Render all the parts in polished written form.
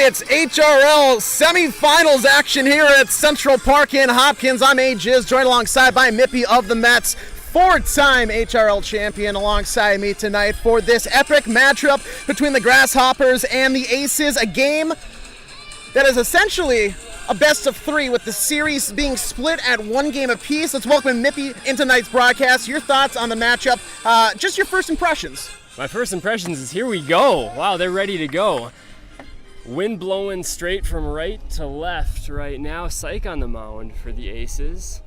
It's HRL semifinals action here at Central Park in Hopkins. I'm A-Jiz, joined alongside by Mippy of the Mets, four-time HRL champion, alongside me tonight for this epic matchup between the Grasshoppers and the Aces, a game that is essentially a best of three with the series being split at one game apiece. Let's welcome Mippy into tonight's broadcast. Your thoughts on the matchup, just your first impressions. My first impressions is here we go. Wow, they're ready to go. Wind blowing straight from right to left right now. Psych on the mound for the Aces.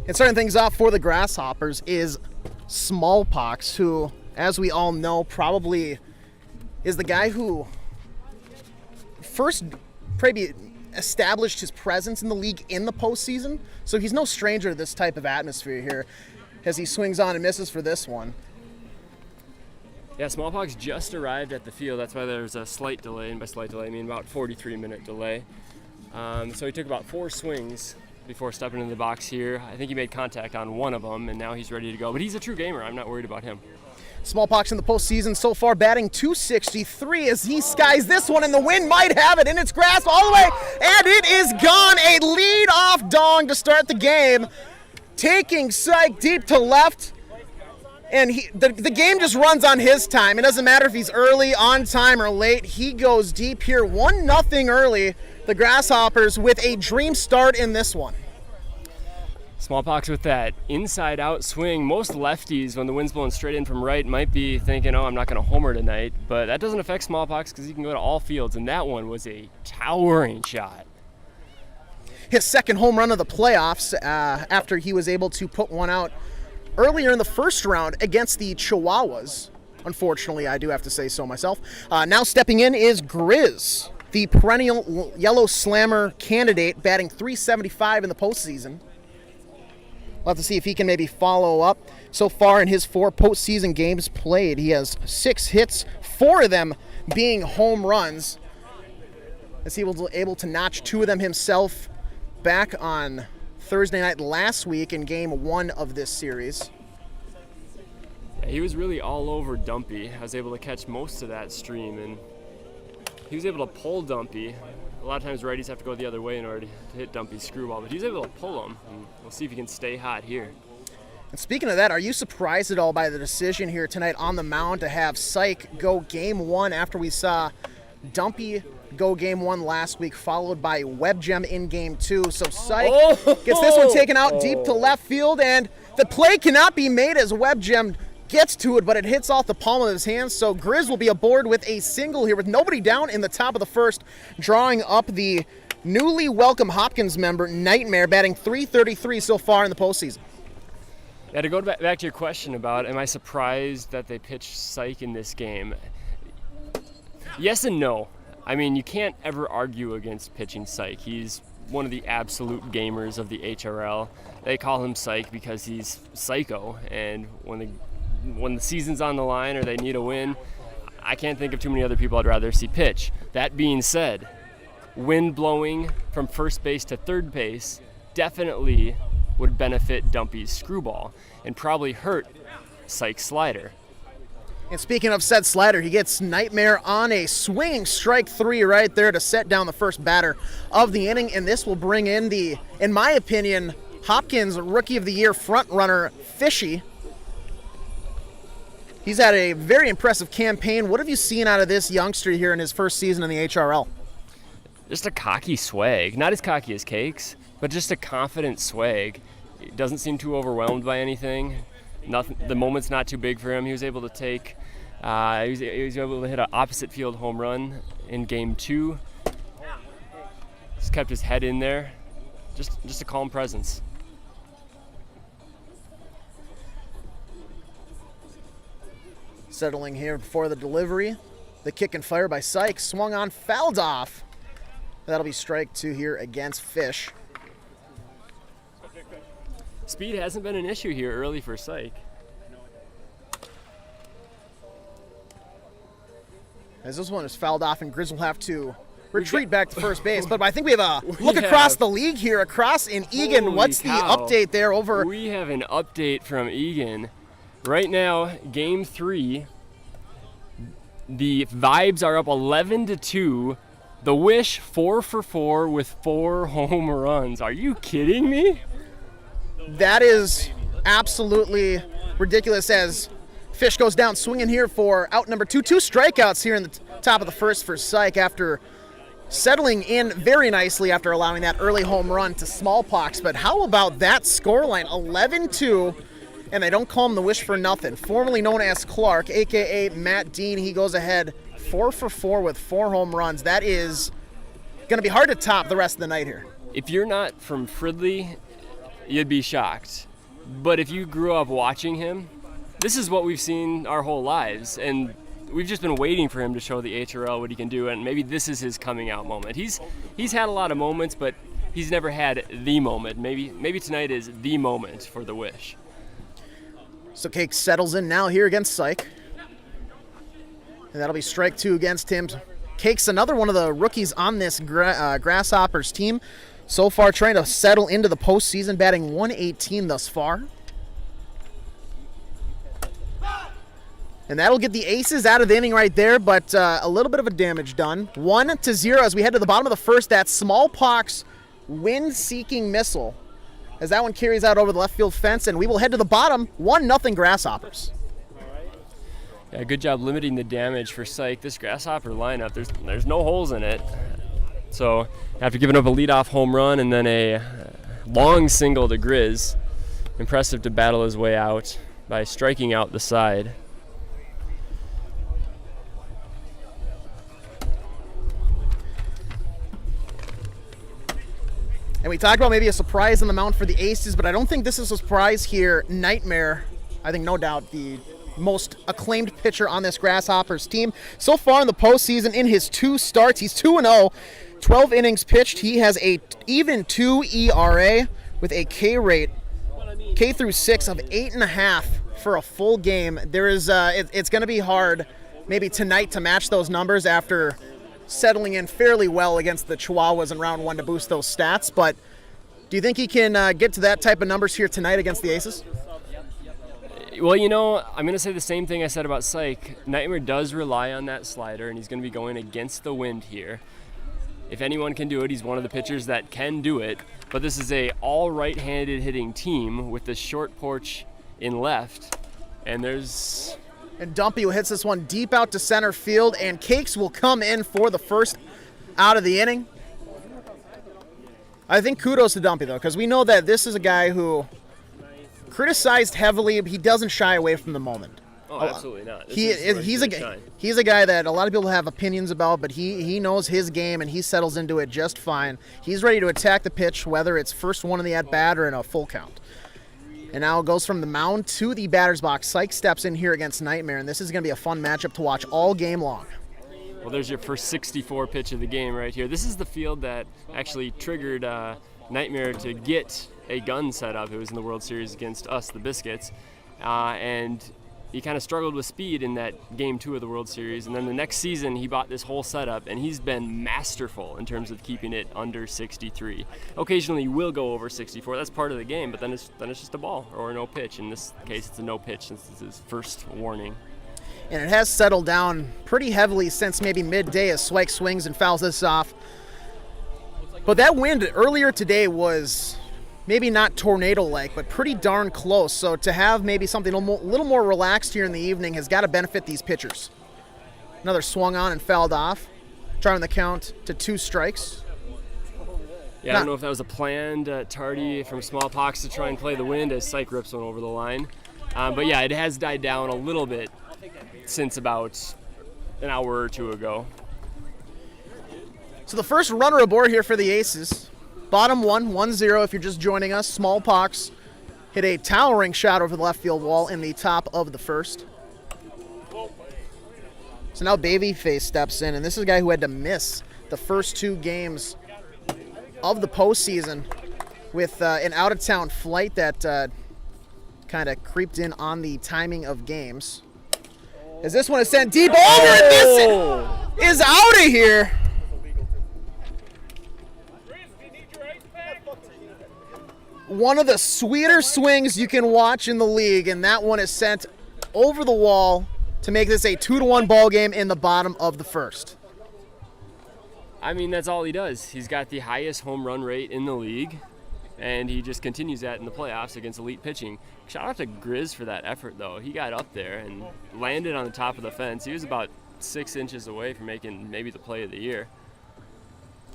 And starting things off for the Grasshoppers is Smallpox, who, as we all know, probably is the guy who first maybe established his presence in the league in the postseason. So he's no stranger to this type of atmosphere here as he swings on and misses for this one. Yeah, Smallpox just arrived at the field. That's why there's a slight delay, and by slight delay I mean about 43-minute delay. So he took about 4 swings before stepping into the box here. I think he made contact on one of them, and now he's ready to go. But he's a true gamer. I'm not worried about him. Smallpox in the postseason so far batting .263 as he skies this one, and the wind might have it in its grasp all the way, and it is gone. A lead-off dong to start the game, taking Psych deep to left. And the game just runs on his time. It doesn't matter if he's early, on time, or late. He goes deep here, 1-0 early. The Grasshoppers with a dream start in this one. Smallpox with that inside-out swing. Most lefties, when the wind's blowing straight in from right, might be thinking, oh, I'm not going to homer tonight. But that doesn't affect Smallpox because he can go to all fields, and that one was a towering shot. His second home run of the playoffs after he was able to put one out earlier in the first round against the Chihuahuas. Unfortunately, I do have to say so myself. Now stepping in is Grizz, the perennial Yellow Slammer candidate, batting .375 in the postseason. We'll have to see if he can maybe follow up. So far in his 4 postseason games played, he has 6 hits, 4 of them being home runs, as he was able to notch 2 of them himself back on Thursday night last week in game 1 of this series. Yeah, he was really all over Dumpy. I was able to catch most of that stream, and he was able to pull Dumpy. A lot of times righties have to go the other way in order to hit Dumpy's screwball, but he was able to pull him, and we'll see if he can stay hot here. And speaking of that, are you surprised at all by the decision here tonight on the mound to have Psych go game 1 after we saw Dumpy go game 1 last week, followed by Webgem in game 2. So Psych gets this one taken out deep to left field, and the play cannot be made as Webgem gets to it, but it hits off the palm of his hand. So Grizz will be aboard with a single here with nobody down in the top of the first, drawing up the newly welcome Hopkins member, Nightmare, batting .333 so far in the postseason. Yeah, to go back to your question about, am I surprised that they pitched Psych in this game? Yes and no. I mean, you can't ever argue against pitching Psych. He's one of the absolute gamers of the HRL. They call him Psych because he's psycho, and when the season's on the line or they need a win, I can't think of too many other people I'd rather see pitch. That being said, wind blowing from first base to third base definitely would benefit Dumpy's screwball and probably hurt Psych's slider. And speaking of said slider, he gets Nightmare on a swinging strike 3 right there to set down the first batter of the inning, and this will bring in the, in my opinion, Hopkins Rookie of the Year front runner, Fishy. He's had a very impressive campaign. What have you seen out of this youngster here in his first season in the HRL? Just a cocky swag. Not as cocky as Cakes, but just a confident swag. He doesn't seem too overwhelmed by anything. Nothing. The moment's not too big for him. He was able to take, he was able to hit an opposite field home run in game 2. Just kept his head in there. Just a calm presence. Settling here before the delivery. The kick and fire by Psych, swung on, fouled off. That'll be strike 2 here against Fish. Speed hasn't been an issue here early for Psych. As this one is fouled off, and Grizz will have to retreat back to first base. But I think we have a look across the league here, across in Egan. What's the update there over? We have an update from Egan. Right now, game 3, The Vibes are up 11-2. The Wish 4 for 4 with 4 home runs. Are you kidding me? That is absolutely ridiculous as Fish goes down swinging here for out number 2. 2 strikeouts here in the top of the first for Syke after settling in very nicely after allowing that early home run to Smallpox. But how about that scoreline? 11-2, and they don't call him the Wish for nothing. Formerly known as Clark, a.k.a. Matt Dean, he goes ahead 4 for 4 with 4 home runs. That is going to be hard to top the rest of the night here. If you're not from Fridley, you'd be shocked. But if you grew up watching him, this is what we've seen our whole lives, and we've just been waiting for him to show the HRL what he can do, and maybe this is his coming out moment. He's had a lot of moments, but he's never had the moment. Maybe tonight is the moment for the Wish. So Cake settles in now here against Syke. And that'll be strike 2 against him. Cake's another one of the rookies on this Grasshoppers team. So far trying to settle into the postseason, batting 118 thus far. And that'll get the Aces out of the inning right there, but a little bit of a damage done. 1-0 as we head to the bottom of the first. That Smallpox wind-seeking missile as that one carries out over the left field fence, and we will head to the bottom. 1-0 Grasshoppers. Yeah, good job limiting the damage for Syke. This Grasshopper lineup, there's no holes in it. So after giving up a leadoff home run and then a long single to Grizz, impressive to battle his way out by striking out the side. And we talked about maybe a surprise on the mound for the Aces, but I don't think this is a surprise here. Nightmare, I think no doubt the most acclaimed pitcher on this Grasshoppers team. So far in the postseason, in his 2 starts, he's 2-0, 12 innings pitched. He has a even 2 ERA with a K rate, K through 6 of 8.5 for a full game. There is, it's going to be hard maybe tonight to match those numbers after settling in fairly well against the Chihuahuas in round 1 to boost those stats. But do you think he can get to that type of numbers here tonight against the Aces? Well, I'm going to say the same thing I said about Syke. Nightmare does rely on that slider, and he's going to be going against the wind here. If anyone can do it, he's one of the pitchers that can do it. But this is a all right-handed hitting team with the short porch in left. And Dumpy who hits this one deep out to center field, and Cakes will come in for the first out of the inning. I think kudos to Dumpy, though, because we know that this is a guy who criticized heavily, but he doesn't shy away from the moment. Oh, absolutely not. He's a guy that a lot of people have opinions about, but he knows his game, and he settles into it just fine. He's ready to attack the pitch, whether it's first one in the at-bat or in a full count. And now it goes from the mound to the batter's box. Syke steps in here against Nightmare, and this is going to be a fun matchup to watch all game long. Well, there's your first 64 pitch of the game right here. This is the field that actually triggered Nightmare to get a gun set up. It was in the World Series against us, the Biscuits, and he kind of struggled with speed in that game 2 of the World Series, and then the next season he bought this whole setup, and he's been masterful in terms of keeping it under 63. Occasionally he will go over 64, that's part of the game, but then it's just a ball or a no pitch. In this case it's a no pitch since it's his first warning. And it has settled down pretty heavily since maybe midday as Swike swings and fouls this off. But that wind earlier today was maybe not tornado-like, but pretty darn close. So to have maybe something a little more relaxed here in the evening has got to benefit these pitchers. Another swung on and fouled off, driving the count to 2 strikes. Yeah, I don't know if that was a planned tardy from Smallpox to try and play the wind as Syke rips one over the line. But yeah, it has died down a little bit since about an hour or 2 ago. So the first runner aboard here for the Aces. Bottom 1-0 if you're just joining us. Smallpox hit a towering shot over the left field wall in the top of the first. So now Babyface steps in, and this is a guy who had to miss the first 2 games of the postseason with an out-of-town flight that kind of creeped in on the timing of games. As this one is sent deep over, and this is out of here. One of the sweeter swings you can watch in the league, and that one is sent over the wall to make this a 2-1 ball game in the bottom of the first. I mean, that's all he does. He's got the highest home run rate in the league, and he just continues that in the playoffs against elite pitching. Shout out to Grizz for that effort, though. He got up there and landed on the top of the fence. He was about 6 inches away from making maybe the play of the year.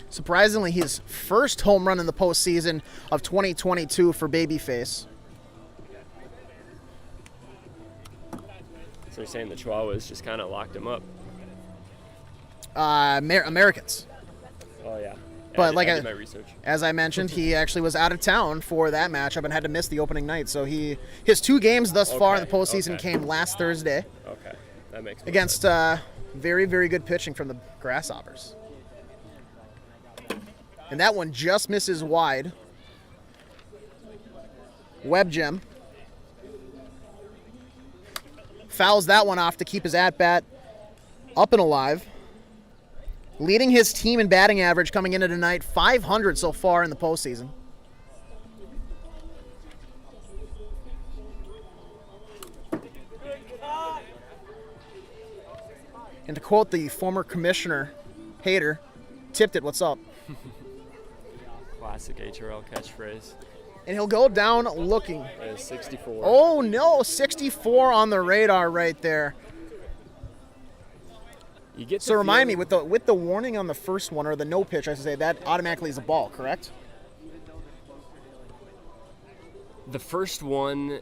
Surprisingly, his first home run in the postseason of 2022 for Babyface. So you're saying the Chihuahuas just kind of locked him up? Americans. Oh, yeah. But I did my research. As I mentioned, he actually was out of town for that matchup and had to miss the opening night. So his 2 games thus far in the postseason came last Thursday. Okay, that makes sense. Against very, very good pitching from the Grasshoppers. And that one just misses wide. Web gem fouls that one off to keep his at-bat up and alive. Leading his team in batting average coming into tonight, 500 so far in the postseason. And to quote the former commissioner, Hater, tipped it, what's up? Classic HRL catchphrase. And he'll go down looking. 64. Oh no, 64 on the radar right there. You get So remind me, with the warning on the first one, or the no pitch, I should say, that automatically is a ball, correct? The first one,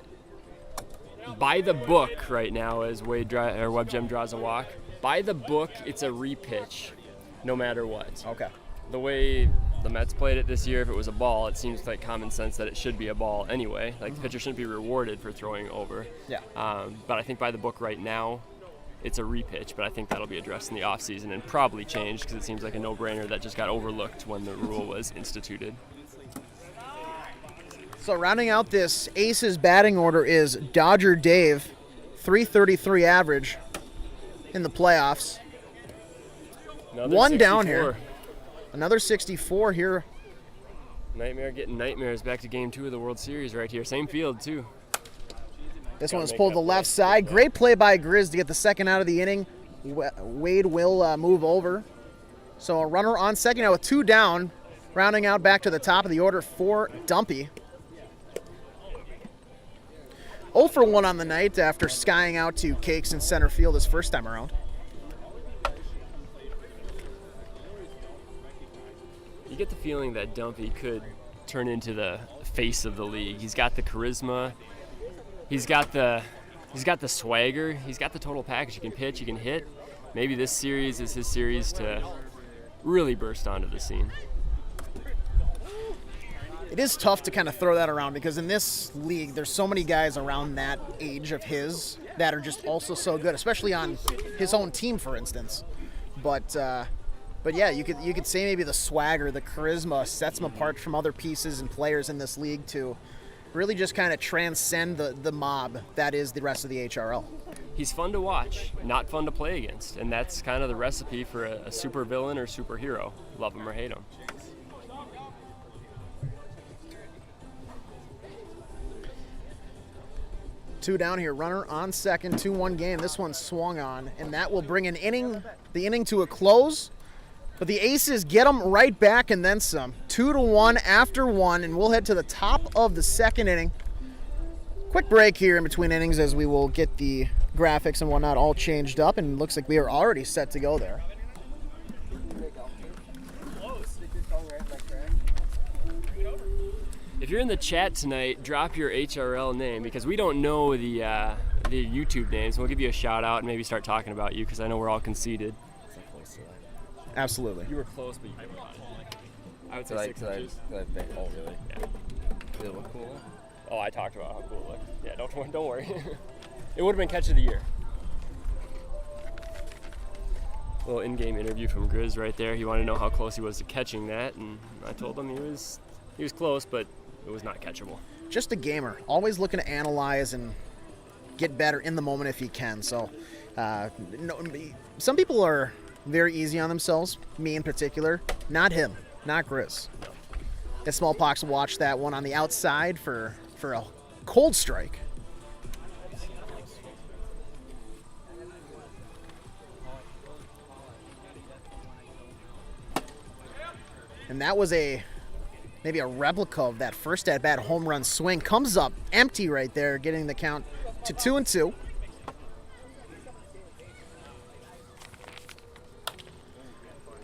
by the book right now, as Web Gem draws a walk, by the book, it's a repitch, no matter what. Okay. The way the Mets played it this year, if it was a ball, it seems like common sense that it should be a ball anyway. Like, the pitcher shouldn't be rewarded for throwing over. Yeah. But I think by the book right now, it's a repitch, but I think that'll be addressed in the offseason and probably changed because it seems like a no-brainer that just got overlooked when the rule was instituted. So rounding out this Aces batting order is Dodger Dave, 333 average in the playoffs. Another One 64. down here. Another 64 here. Nightmare getting nightmares. Back to game 2 of the World Series right here. Same field, too. This one was pulled to the left side. Great play by Grizz to get the second out of the inning. Wade will move over. So a runner on second now with 2 down. Rounding out back to the top of the order for Dumpy. 0 for 1 on the night after skying out to Cakes in center field his first time around. You get the feeling that Dumpy could turn into the face of the league. He's got the charisma. He's got the swagger. He's got the total package. He can pitch. He can hit. Maybe this series is his series to really burst onto the scene. It is tough to kind of throw that around because in this league, there's so many guys around that age of his that are just also so good, especially on his own team, for instance. But yeah, you could say maybe the swagger, the charisma sets him apart from other pieces and players in this league to really just kind of transcend the mob that is the rest of the HRL. He's fun to watch, not fun to play against, and that's kind of the recipe for a super villain or superhero. Love him or hate him. Two down here, runner on second, 2-1 game. This one swung on, and that will bring the inning to a close. But the Aces get them right back and then some. 2-1 after 1, and we'll head to the top of the second inning. Quick break here in between innings as we will get the graphics and whatnot all changed up, and it looks like we are already set to go there. If you're in the chat tonight, drop your HRL name because we don't know the YouTube names. We'll give you a shout out and maybe start talking about you because I know we're all conceited. Absolutely. You were close, but you never got it. I would say 6 inches. Oh, really? Yeah. Did it look cool? Oh, I talked about how cool it looked. Yeah, don't worry. It would have been catch of the year. Little in-game interview from Grizz right there. He wanted to know how close he was to catching that, and I told him he was close, but it was not catchable. Just a gamer, always looking to analyze and get better in the moment if he can. So, some people are very easy on themselves, me in particular. Not him, not Grizz. The Smallpox watched that one on the outside for a cold strike. And that was maybe a replica of that first at-bat home run swing. Comes up empty right there, getting the count to 2-2.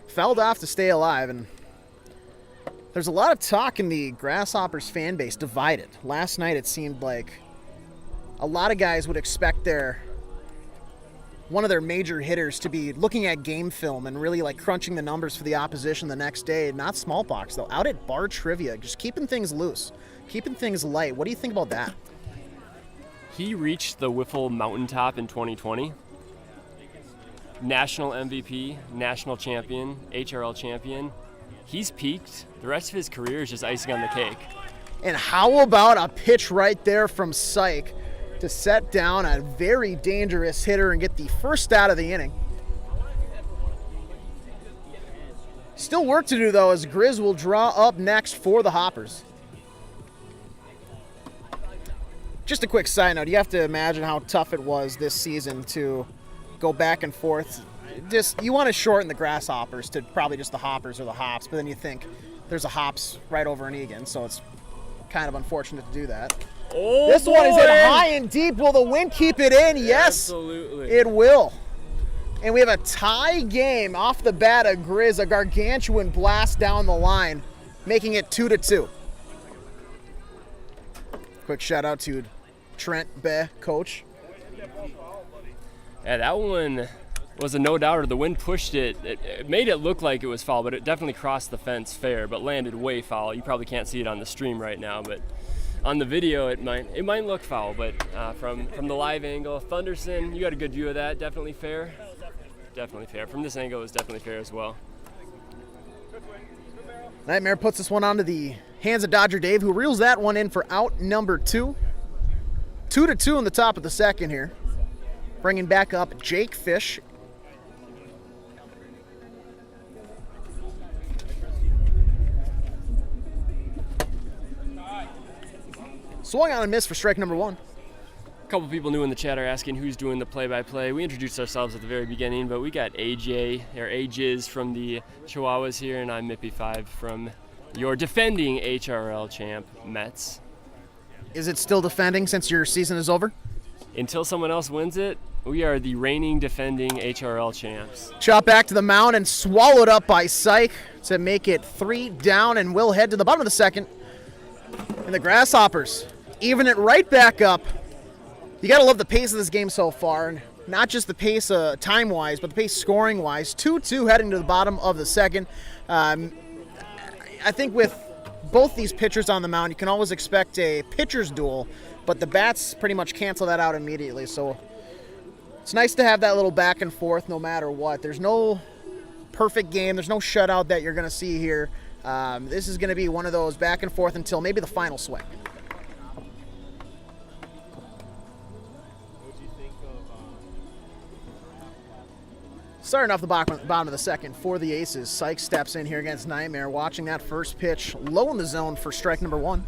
Fouled off to stay alive, and there's a lot of talk in the Grasshoppers fan base, divided. Last night it seemed like a lot of guys would expect one of their major hitters to be looking at game film and really like crunching the numbers for the opposition the next day. Not Smallpox though, out at bar trivia, just keeping things loose, keeping things light. What do you think about that? He reached the Wiffle mountaintop in 2020. National MVP, national champion, HRL champion. He's peaked. The rest of his career is just icing on the cake. And how about a pitch right there from Syke to set down a very dangerous hitter and get the first out of the inning. Still work to do, though, as Grizz will draw up next for the Hoppers. Just a quick side note, you have to imagine how tough it was this season to go back and forth. You want to shorten the Grasshoppers to probably just the Hoppers or the Hops, but then you think there's a Hops right over in Egan, so it's kind of unfortunate to do that. Oh, this boy. One is hit high and deep. Will the wind keep it in? Yes, absolutely. It will. And we have a tie game off the bat of Grizz, a gargantuan blast down the line, making it 2-2. Quick shout out to Trent Beh, coach. Yeah, that one was a no-doubter. The wind pushed it. It made it look like it was foul, but it definitely crossed the fence fair, but landed way foul. You probably can't see it on the stream right now, but on the video it might look foul. But from the live angle, Thunderson, you got a good view of that. Definitely fair. Definitely fair. From this angle, it was definitely fair as well. Nightmare puts this one onto the hands of Dodger Dave, who reels that one in for out number 2. 2-2 in the top of the second here. Bringing back up Jake Fish. Swung on and missed for strike number 1. A couple people new in the chat are asking who's doing the play-by-play. We introduced ourselves at the very beginning, but we got AJiz from the Chihuahuas here, and I'm Mippy5 from your defending HRL champ, Mets. Is it still defending since your season is over? Until someone else wins it, we are the reigning defending HRL champs. Chop back to the mound and swallowed up by Syke to make it 3 down, and we'll head to the bottom of the second. And the Grasshoppers even it right back up. You got to love the pace of this game so far, and not just the pace time-wise, but the pace scoring-wise. 2-2 heading to the bottom of the second. I think with both these pitchers on the mound, you can always expect a pitcher's duel, but the bats pretty much cancel that out immediately. So it's nice to have that little back and forth no matter what. There's no perfect game. There's no shutout that you're going to see here. This is going to be one of those back and forth until maybe the final swing. Starting off the bottom of the second for the Aces, Syke steps in here against Nightmare, watching that first pitch low in the zone for strike number 1.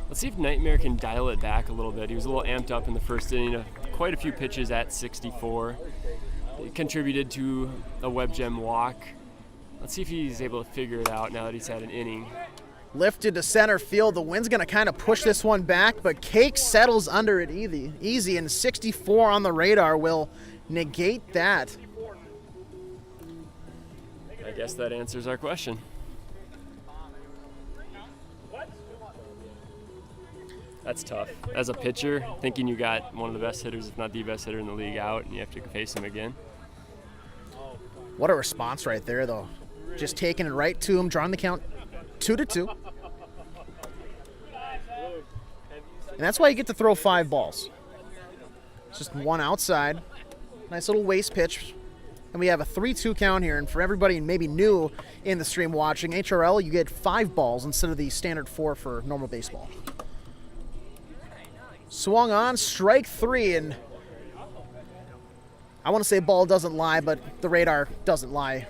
Let's see if Nightmare can dial it back a little bit. He was a little amped up in the first inning, quite a few pitches at 64. He contributed to a web gem walk. Let's see if he's able to figure it out now that he's had an inning. Lifted to center field. The wind's going to kind of push this one back, but Cake settles under it easy, and 64 on the radar will negate that. I guess that answers our question. That's tough. As a pitcher, thinking you got one of the best hitters, if not the best hitter in the league out, and you have to face him again. What a response right there, though. Just taking it right to him, drawing the count 2-2. And that's why you get to throw 5 balls. It's just one outside. Nice little waist pitch. And we have a 3-2 count here. And for everybody maybe new in the stream watching, HRL, you get 5 balls instead of the standard 4 for normal baseball. Swung on, strike 3, and I want to say ball doesn't lie, but the radar doesn't lie.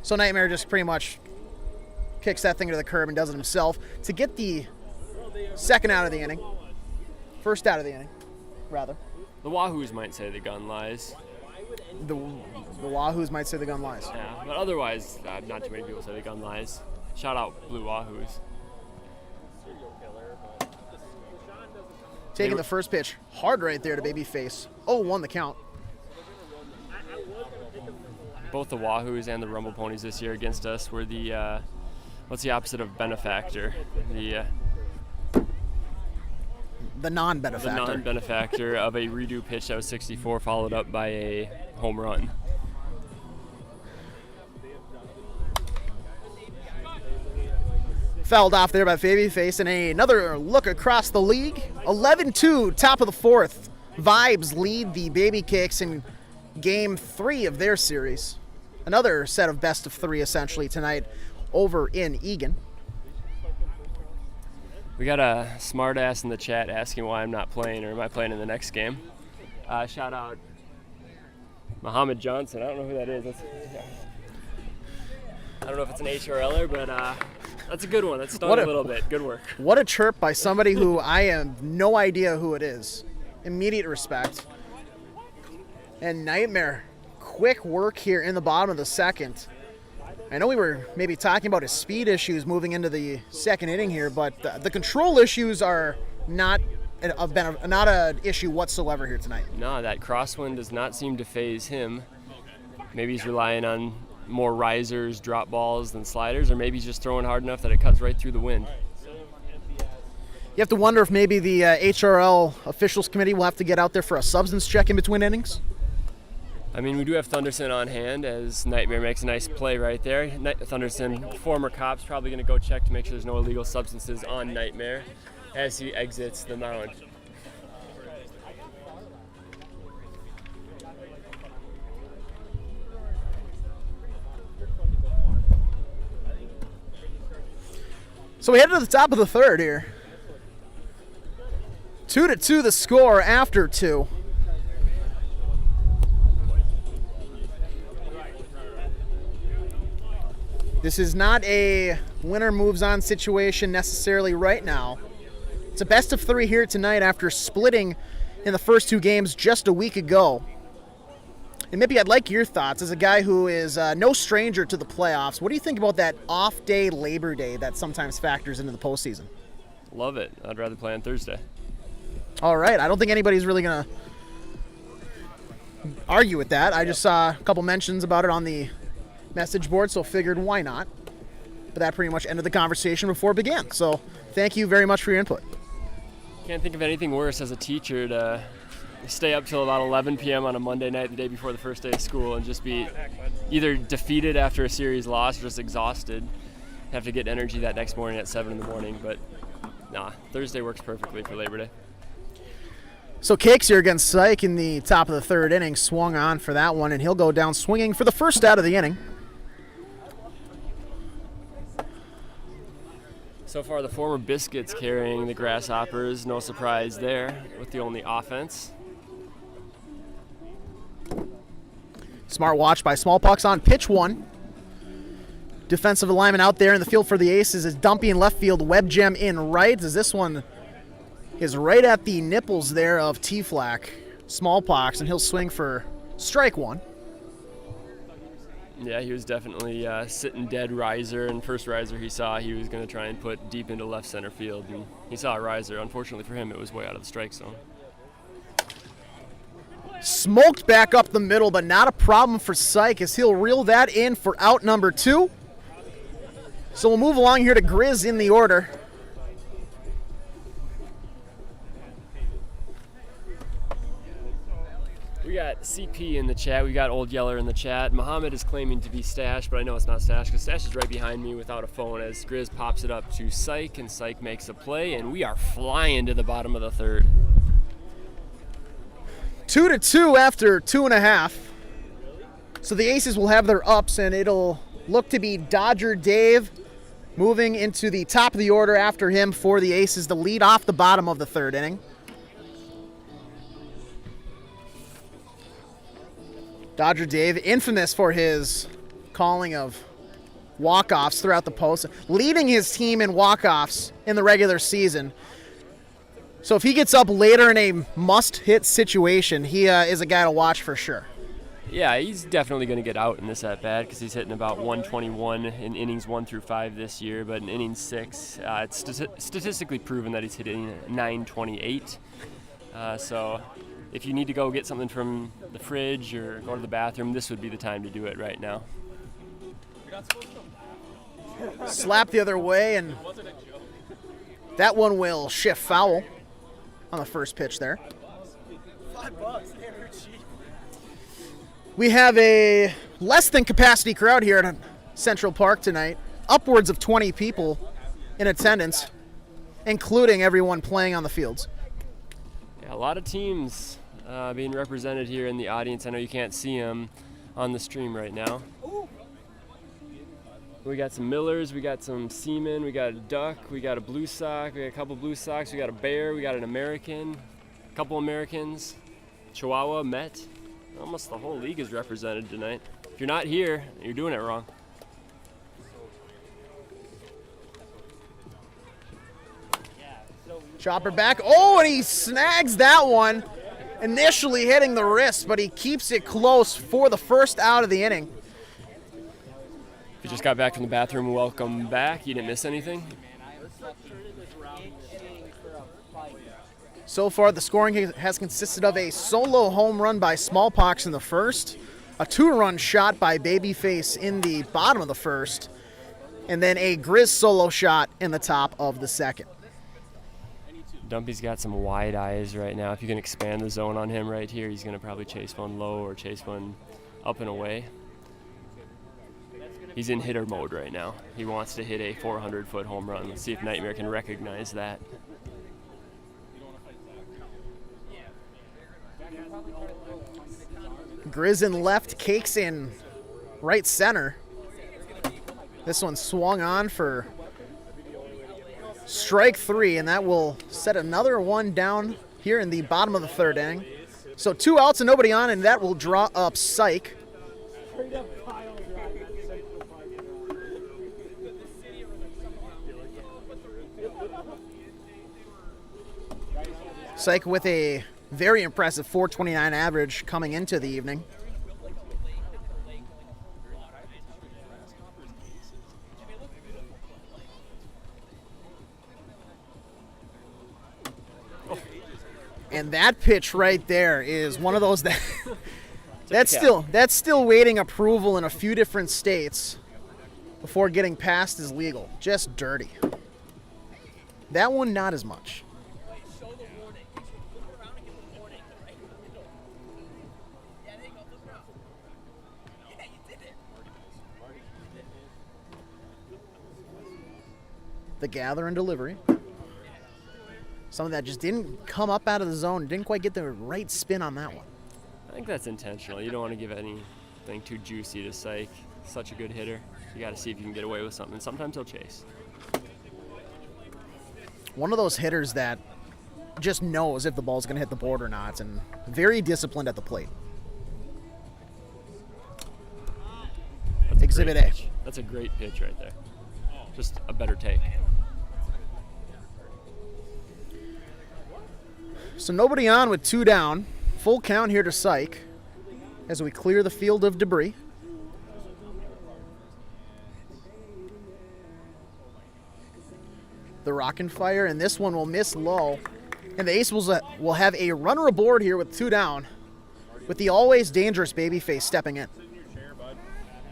So Nightmare just pretty much kicks that thing to the curb and does it himself to get the second out of the inning. First out of the inning, rather. The Wahoos might say the gun lies. The Wahoos might say the gun lies. Yeah, but otherwise, not too many people say the gun lies. Shout out Blue Wahoos. Taking the first pitch hard right there to Babyface. 0-1 the count. Both the Wahoos and the Rumble Ponies this year against us were the, what's the opposite of benefactor? The non-benefactor. The non-benefactor of a redo pitch that was 64 followed up by a home run. Fouled off there by Babyface, and another look across the league. 11-2, top of the fourth. Vibes lead the Baby Kicks in game 3 of their series. Another set of best of 3 essentially tonight over in Egan. We got a smart ass in the chat asking why I'm not playing, or am I playing in the next game. Shout out Muhammad Johnson. I don't know who that is. I don't know if it's an HRLer, but that's a good one. That stung a little bit. Good work. What a chirp by somebody who I have no idea who it is. Immediate respect. And Nightmare, quick work here in the bottom of the second. I know we were maybe talking about his speed issues moving into the second inning here, but the control issues are not an issue whatsoever here tonight. No, that crosswind does not seem to phase him. Maybe he's relying on more risers, drop balls than sliders, or maybe he's just throwing hard enough that it cuts right through the wind. You have to wonder if maybe the HRL officials committee will have to get out there for a substance check in between innings. I mean, we do have Thunderson on hand as Nightmare makes a nice play right there. Thunderson, former cop's probably going to go check to make sure there's no illegal substances on Nightmare as he exits the mound. So we head to the top of the third here. 2-2 the score after 2. This is not a winner moves on situation necessarily right now. It's a best of 3 here tonight after splitting in the first 2 games just a week ago. And maybe I'd like your thoughts as a guy who is no stranger to the playoffs. What do you think about that off day, Labor Day, that sometimes factors into the postseason? Love it. I'd rather play on Thursday. All right. I don't think anybody's really going to argue with that. I just saw a couple mentions about it on the message board, so figured why not. But that pretty much ended the conversation before it began. So thank you very much for your input. Can't think of anything worse as a teacher to stay up till about 11 p.m. on a Monday night, the day before the first day of school, and just be either defeated after a series loss or just exhausted. Have to get energy that next morning at 7 in the morning. But nah, Thursday works perfectly for Labor Day. So Cakes here against Syke in the top of the third inning, swung on for that one, and he'll go down swinging for the first out of the inning. So far, the former Biscuits carrying the Grasshoppers. No surprise there with the only offense. Smart watch by Smallpox on pitch 1. Defensive alignment out there in the field for the Aces is Dumpy in left field, Web Gem in right, as this one is right at the nipples there of T-Flack. Smallpox, and he'll swing for strike 1. Yeah, he was definitely sitting dead riser, and first riser he saw he was going to try and put deep into left center field, and he saw a riser. Unfortunately for him, it was way out of the strike zone. Smoked back up the middle, but not a problem for Syke as he'll reel that in for out number 2. So we'll move along here to Grizz in the order. We got CP in the chat. We got Old Yeller in the chat. Muhammad is claiming to be Stash, but I know it's not Stash because Stash is right behind me without a phone as Grizz pops it up to Syke, and Syke makes a play, and we are flying to the bottom of the third. 2-2 after 2.5. So the Aces will have their ups, and it'll look to be Dodger Dave moving into the top of the order after him for the Aces to lead off the bottom of the third inning. Dodger Dave, infamous for his calling of walk-offs throughout the post, leading his team in walk-offs in the regular season. So if he gets up later in a must-hit situation, he is a guy to watch for sure. Yeah, he's definitely going to get out in this at-bat because he's hitting about 121 in innings 1 through 5 this year, but in inning 6, it's statistically proven that he's hitting 928. So if you need to go get something from the fridge or go to the bathroom, this would be the time to do it right now. Slap the other way, and that one will shift foul on the first pitch there. We have a less than capacity crowd here at Central Park tonight. Upwards of 20 people in attendance, including everyone playing on the fields. Yeah, a lot of teams being represented here in the audience. I know you can't see them on the stream right now. We got some Millers, we got some Seamen, we got a Duck, we got a Blue Sox, we got a couple Blue Sox, we got a Bear, we got an American, a couple Americans, Chihuahua, Met. Almost the whole league is represented tonight. If you're not here, you're doing it wrong. Chopper back. Oh, and he snags that one. Initially hitting the wrist, but he keeps it close for the first out of the inning. If you just got back from the bathroom, welcome back. You didn't miss anything? So far, the scoring has consisted of a solo home run by Smallpox in the first, a 2-run shot by Babyface in the bottom of the first, and then a Grizz solo shot in the top of the second. Dumpy's got some wide eyes right now. If you can expand the zone on him right here, he's going to probably chase one low or chase one up and away. He's in hitter mode right now. He wants to hit a 400-foot home run. Let's see if Nightmare can recognize that. Grizz in left, Cakes in right center. This one swung on for strike 3, and that will set another one down here in the bottom of the third inning. So 2 outs and nobody on, and that will draw up Syke. Syke with a very impressive 429 average coming into the evening. And that pitch right there is one of those that that's still waiting approval in a few different states before getting passed as legal. Just dirty. That one not as much. The gather and delivery. Something that just didn't come up out of the zone, didn't quite get the right spin on that one. I think that's intentional. You don't want to give anything too juicy to Syke. Such a good hitter. You got to see if you can get away with something. Sometimes he'll chase. One of those hitters that just knows if the ball's going to hit the board or not, and very disciplined at the plate. Exhibit A. That's a great pitch right there. Just a better take. So nobody on with 2 down. Full count here to Syke as we clear the field of debris. The rockin' fire, and this one will miss low. And the Ace will have a runner aboard here with 2 down, with the always dangerous Babyface stepping in.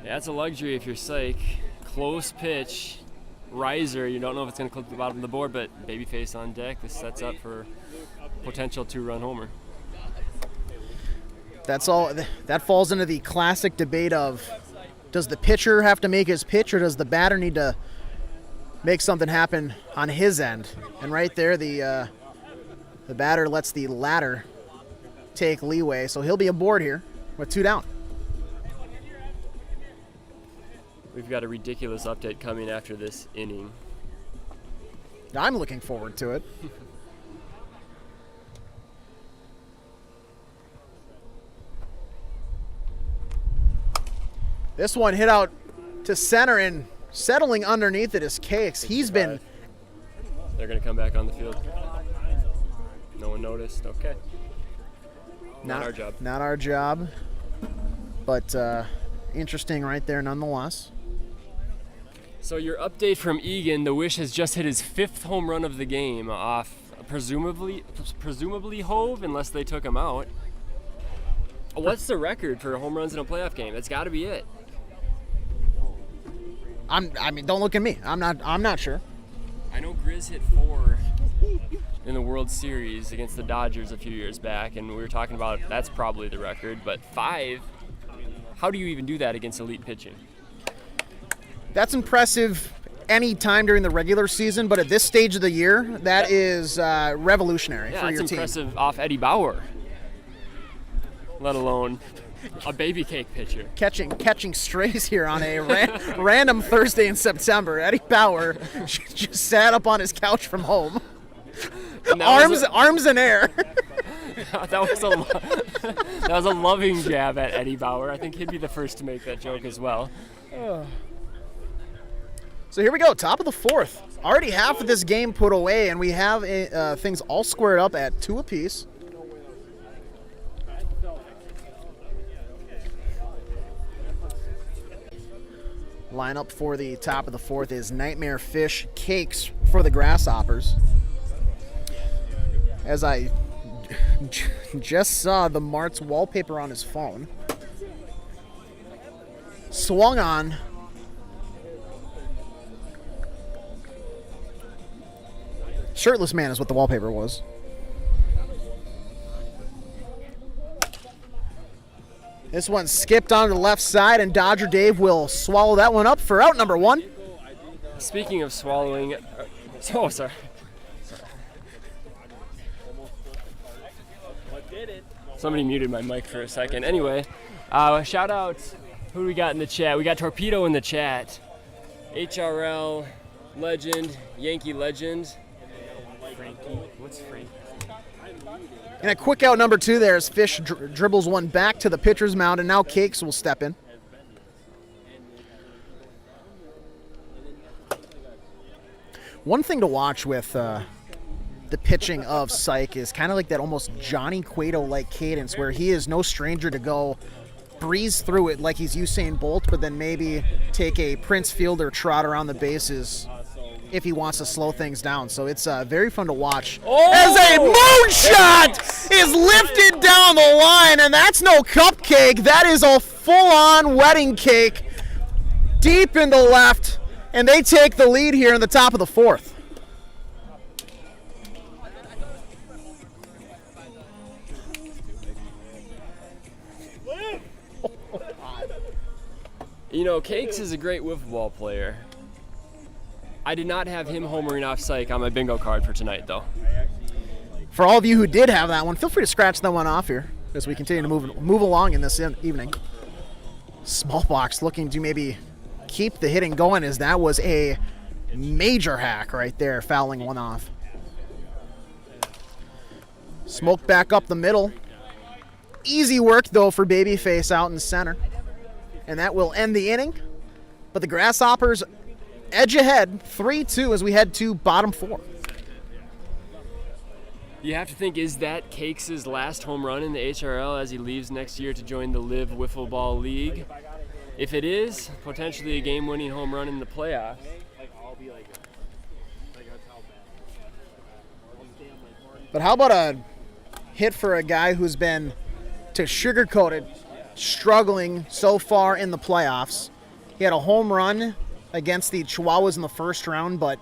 Yeah, that's a luxury if you're Syke. Close pitch, riser. You don't know if it's going to clip the bottom of the board, but Babyface on deck. This sets up for potential 2-run homer. That's all. That falls into the classic debate of, does the pitcher have to make his pitch, or does the batter need to make something happen on his end? And right there, the batter lets the latter take leeway, so he'll be aboard here with 2 down. We've got a ridiculous update coming after this inning. I'm looking forward to it. This one hit out to center, and settling underneath it is Cakes. He's been... They're going to come back on the field. No one noticed. Okay. Not our job. Not our job. but interesting right there nonetheless. So your update from Egan, the Wish has just hit his 5th home run of the game off presumably Hove, unless they took him out. What's the record for home runs in a playoff game? That's got to be it. I mean, don't look at me. I'm not sure. I know Grizz hit 4 in the World Series against the Dodgers a few years back, and we were talking about that's probably the record. But 5, how do you even do that against elite pitching? That's impressive any time during the regular season, but at this stage of the year, that is revolutionary for your team. team. Impressive off Eddie Bauer, let alone a baby cake pitcher. Catching strays here on a random Thursday in September. Eddie Bauer just sat up on his couch from home, arms in air. That was a loving jab at Eddie Bauer. I think he'd be the first to make that joke as well. So here we go, top of the 4th. Already half of this game put away, and we have things all squared up at 2 apiece. Lineup for the top of the 4th is Nightmare Fish, Cakes for the Grasshoppers. As I just saw the Mart's wallpaper on his phone. Swung on. Shirtless man is what the wallpaper was. This one skipped onto the left side, and Dodger Dave will swallow that one up for out number 1. Speaking of swallowing, sorry. Somebody muted my mic for a second. Anyway, shout out, who do we got in the chat? We got Torpedo in the chat. HRL legend, Yankee legend. Frankie, what's Frankie? And a quick out number 2 there as Fish dribbles one back to the pitcher's mound, and now Cakes will step in. One thing to watch with the pitching of Syke is kind of like that almost Johnny Cueto-like cadence where he is no stranger to go breeze through it like he's Usain Bolt, but then maybe take a Prince Fielder trot around the bases if he wants to slow things down. So it's very fun to watch as a moonshot is lifted down the line, and that's no cupcake. That is a full-on wedding cake deep in the left, and they take the lead here in the top of the 4th. You know, Cakes is a great wiffle ball player. I did not have him homering off Syke on my bingo card for tonight, though. For all of you who did have that one, feel free to scratch that one off here as we continue to move along in this evening. Smallbox looking to maybe keep the hitting going, as that was a major hack right there, fouling one off. Smoke back up the middle. Easy work, though, for Babyface out in center. And that will end the inning. But the Grasshoppers edge ahead 3-2 as we head to bottom 4. You have to think, is that Cakes' last home run in the HRL as he leaves next year to join the Live Wiffle Ball League? If it is, potentially a game-winning home run in the playoffs. But how about a hit for a guy who's been, to sugarcoat it, struggling so far in the playoffs? He had a home run against the Chihuahuas in the first round, but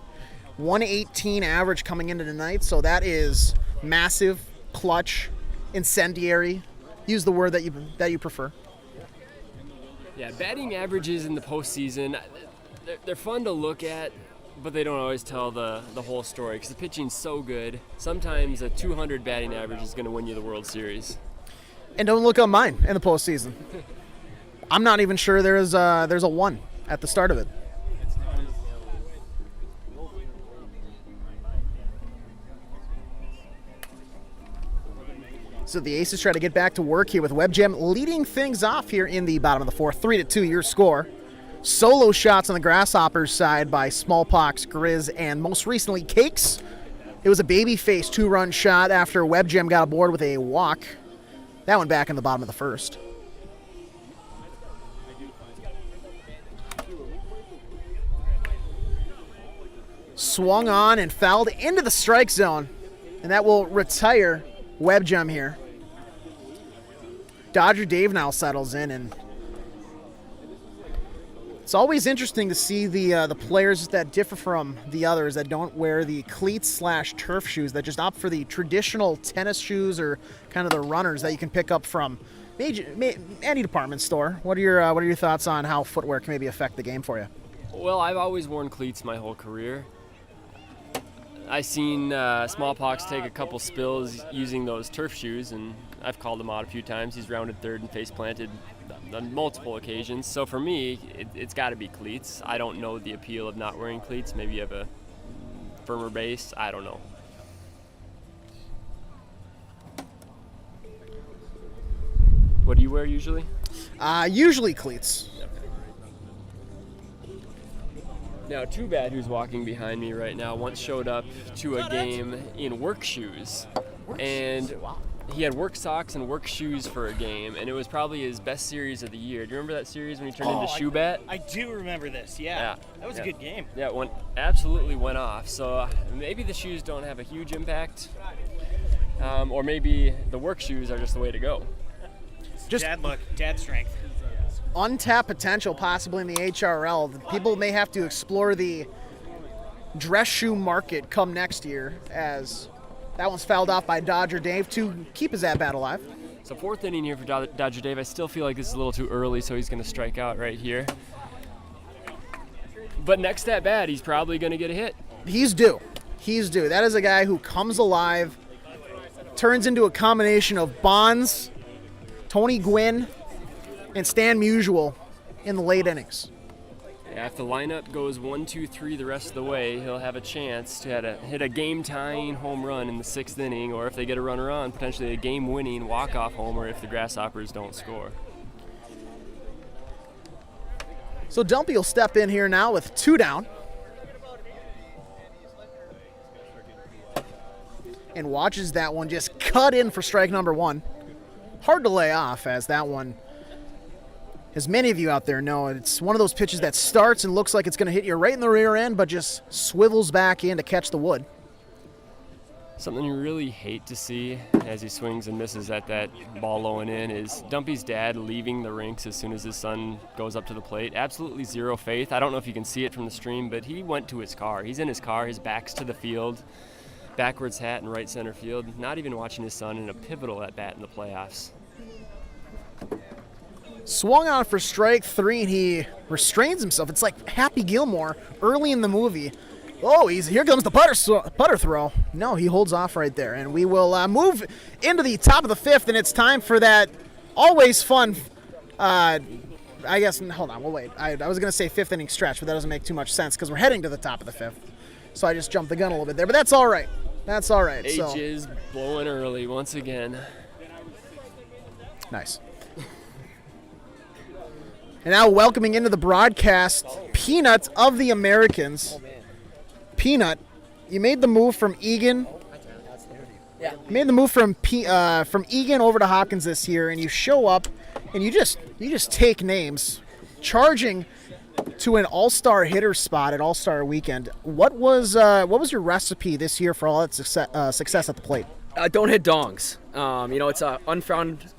118 average coming into tonight, so that is massive, clutch, incendiary. Use the word that you prefer. Yeah, batting averages in the postseason, they're fun to look at, but they don't always tell the whole story because the pitching's so good. Sometimes a 200 batting average is going to win you the World Series. And don't look up mine in the postseason. I'm not even sure there's a 1 at the start of it. So the Aces try to get back to work here with WebGem leading things off here in the bottom of the 4th. 3-2 your score. Solo shots on the Grasshoppers side by Smallpox, Grizz, and most recently Cakes. It was a Babyface 2-run shot after WebGem got aboard with a walk. That one back in the bottom of the 1st. Swung on and fouled into the strike zone. And that will retire Web Gem here. Dodger Dave now settles in, and it's always interesting to see the players that differ from the others that don't wear the cleats/turf shoes, that just opt for the traditional tennis shoes or kind of the runners that you can pick up from any department store. What are your thoughts on how footwear can maybe affect the game for you? Well, I've always worn cleats my whole career. I seen Smallpox take a couple spills using those turf shoes, and I've called him out a few times. He's rounded third and face planted on multiple occasions. So for me, it's got to be cleats. I don't know the appeal of not wearing cleats. Maybe you have a firmer base. I don't know. What do you wear usually? Usually cleats. Now, Too Bad, who's walking behind me right now, once showed up to a game in work shoes. And he had work socks and work shoes for a game, and it was probably his best series of the year. Do you remember that series when he turned into Shoe Bat? I do remember this, yeah. That was a good game. Yeah, it absolutely went off. So maybe the shoes don't have a huge impact, or maybe the work shoes are just the way to go. Just dad look, dad strength. Untapped potential possibly in the HRL. People may have to explore the dress shoe market come next year, as that one's fouled off by Dodger Dave to keep his at-bat alive. So fourth inning here for Dodger Dave. I still feel like this is a little too early, so he's going to strike out right here. But next at bat, he's probably going to get a hit. He's due. That is a guy who comes alive, turns into a combination of Bonds, Tony Gwynn, and Stan Musial in the late innings. Yeah, if the lineup goes 1-2-3 the rest of the way, he'll have a chance to hit a game-tying home run in the sixth inning, or if they get a runner on, potentially a game-winning walk-off homer if the Grasshoppers don't score. So Dumpy will step in here now with 2 down. And watches that one just cut in for strike number 1. Hard to lay off, as that one, as many of you out there know, it's one of those pitches that starts and looks like it's going to hit you right in the rear end, but just swivels back in to catch the wood. Something you really hate to see as he swings and misses at that ball low and in is Dumpy's dad leaving the rinks as soon as his son goes up to the plate. Absolutely zero faith. I don't know if you can see it from the stream, but he went to his car. He's in his car. His back's to the field. Backwards hat in right center field. Not even watching his son in a pivotal at-bat in the playoffs. Swung on for strike 3, and he restrains himself. It's like Happy Gilmore early in the movie. Oh, here comes the putter throw. No, he holds off right there. And we will move into the top of the 5th, and it's time for that always fun, I guess, hold on, we'll wait. I was going to say 5th inning stretch, but that doesn't make too much sense because we're heading to the top of the 5th. So I just jumped the gun a little bit there, but that's all right. That's all right. H is blowing early once again. Nice. And now welcoming into the broadcast, Peanut of the Americans. Peanut, you made the move from Egan. You made the move from Egan over to Hopkins this year, and you show up, and you just take names, charging to an all-star hitter spot at All-Star Weekend. What was your recipe this year for all that success at the plate? Don't hit dongs.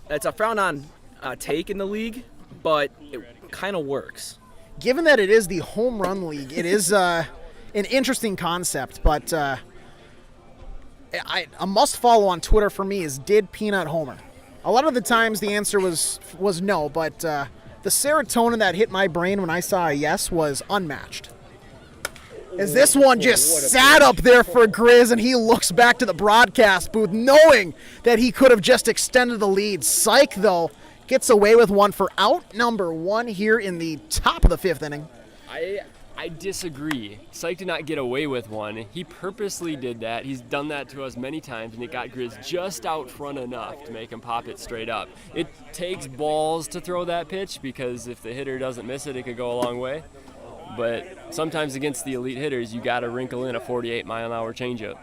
It's a frown on take in the league, but it kind of works. Given that it is the home run league, it is an interesting concept, but a must follow on Twitter for me is, did Peanut homer? A lot of the times the answer was no, but the serotonin that hit my brain when I saw a yes was unmatched. As this one just sat up there for Grizz, and he looks back to the broadcast booth knowing that he could have just extended the lead. Psych, though, gets away with one for out number 1 here in the top of the 5th inning. I disagree. Psych did not get away with one. He purposely did that. He's done that to us many times, and it got Grizz just out front enough to make him pop it straight up. It takes balls to throw that pitch, because if the hitter doesn't miss it, it could go a long way. But sometimes against the elite hitters, you got to wrinkle in a 48-mile-an-hour changeup.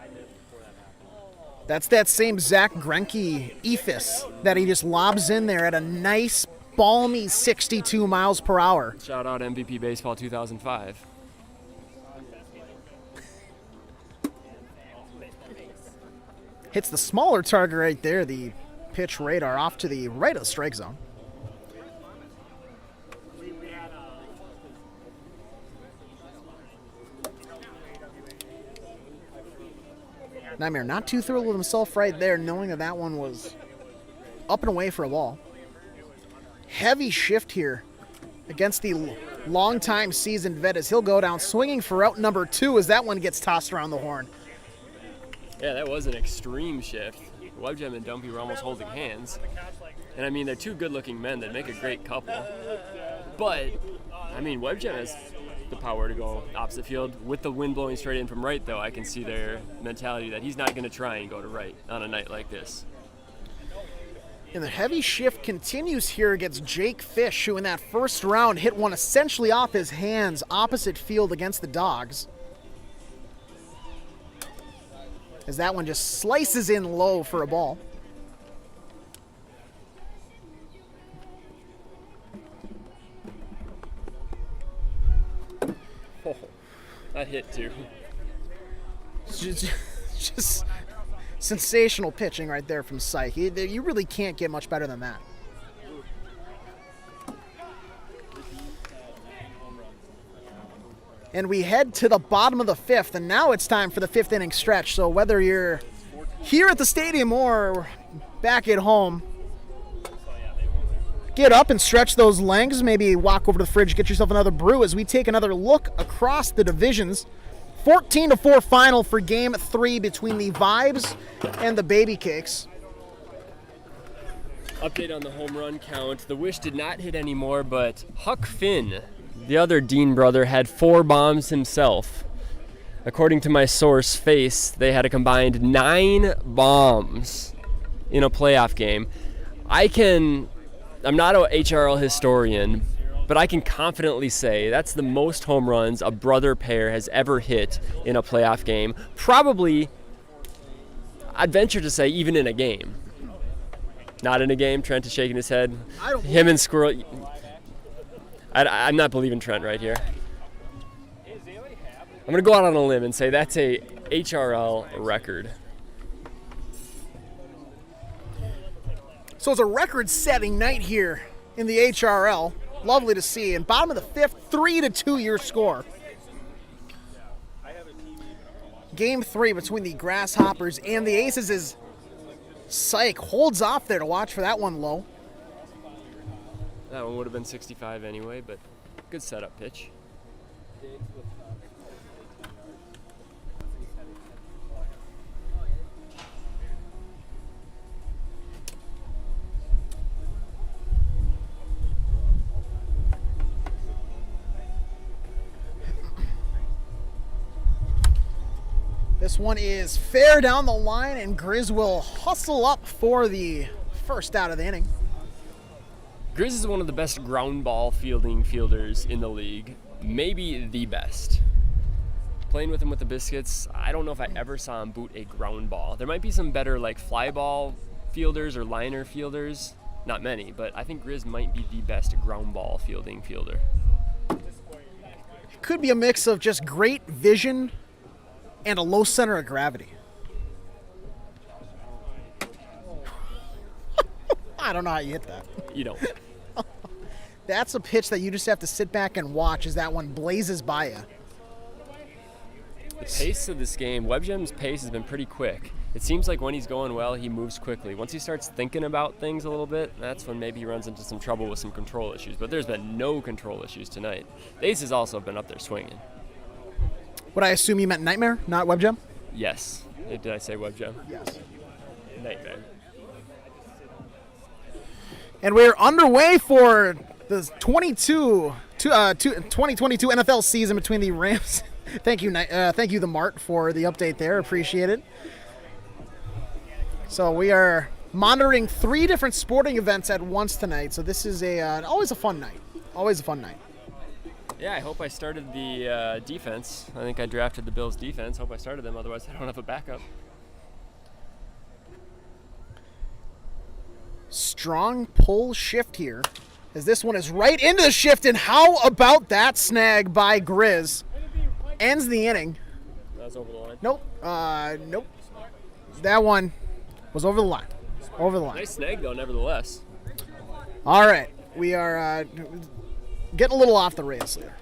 That's that same Zach Greinke ephes that he just lobs in there at a nice, balmy 62 miles per hour. Shout out MVP Baseball 2005. Hits the smaller target right there, the pitch radar off to the right of the strike zone. Nightmare not too thrilled with himself right there, knowing that that one was up and away for a ball. Heavy shift here against the longtime seasoned vet as he'll go down swinging for out number 2 as that one gets tossed around the horn. Yeah, that was an extreme shift. Webgem and Dumpy were almost holding hands. And I mean, they're two good-looking men that make a great couple. But, I mean, Webgem has the power to go opposite field. With the wind blowing straight in from right, though, I can see their mentality that he's not going to try and go to right on a night like this. And the heavy shift continues here against Jake Fish, who in that first round hit one essentially off his hands opposite field against the Dogs. As that one just slices in low for a ball. Oh, that hit too. Just sensational pitching right there from Syke. You really can't get much better than that. And we head to the bottom of the 5th, and now it's time for the 5th inning stretch. So whether you're here at the stadium or back at home, get up and stretch those legs. Maybe walk over to the fridge, get yourself another brew as we take another look across the divisions. 14-4 final for Game 3 between the Vibes and the Baby Cakes. Update on the home run count. The Wish did not hit anymore, but Huck Finn, the other Dean brother, had 4 bombs himself. According to my source, Face, they had a combined 9 bombs in a playoff game. I'm not an HRL historian, but I can confidently say that's the most home runs a brother pair has ever hit in a playoff game. Probably, I'd venture to say, even in a game. Not in a game. Trent is shaking his head. Him and Squirrel. I'm not believing Trent right here. I'm going to go out on a limb and say that's a HRL record. So it's a record-setting night here in the HRL. Lovely to see. And bottom of the 5th, 3-2 your score. Game 3 between the Grasshoppers and the Aces is Syke holds off there to watch for that one low. That one would have been 65 anyway, but good setup pitch. This one is fair down the line, and Grizz will hustle up for the first out of the inning. Grizz is one of the best ground ball fielders in the league, maybe the best. Playing with him with the Biscuits, I don't know if I ever saw him boot a ground ball. There might be some better like fly ball fielders or liner fielders, not many, but I think Grizz might be the best ground ball fielder. It could be a mix of just great vision and a low center of gravity. I don't know how you hit that. You don't. That's a pitch that you just have to sit back and watch as that one blazes by you. The pace of this game, Webgem's pace has been pretty quick. It seems like when he's going well, he moves quickly. Once he starts thinking about things a little bit, that's when maybe he runs into some trouble with some control issues. But there's been no control issues tonight. The Aces also have been up there swinging. Would I assume you meant Nightmare, not Webgem? Yes. Did I say Webgem? Yes. Nightmare. And we're underway for the 2022 NFL season between the Rams. Thank you, the Mart, for the update there. Appreciate it. So we are monitoring 3 different sporting events at once tonight. So this is always a fun night. Always a fun night. Yeah, I hope I started the defense. I think I drafted the Bills' defense. Hope I started them, otherwise I don't have a backup. Strong pull shift here, as this one is right into the shift, and how about that snag by Grizz? Ends the inning. That was over the line. Nope. Nope. That one Was over the line. Over the line. Nice snag, though, nevertheless. All right. We are getting a little off the rails there.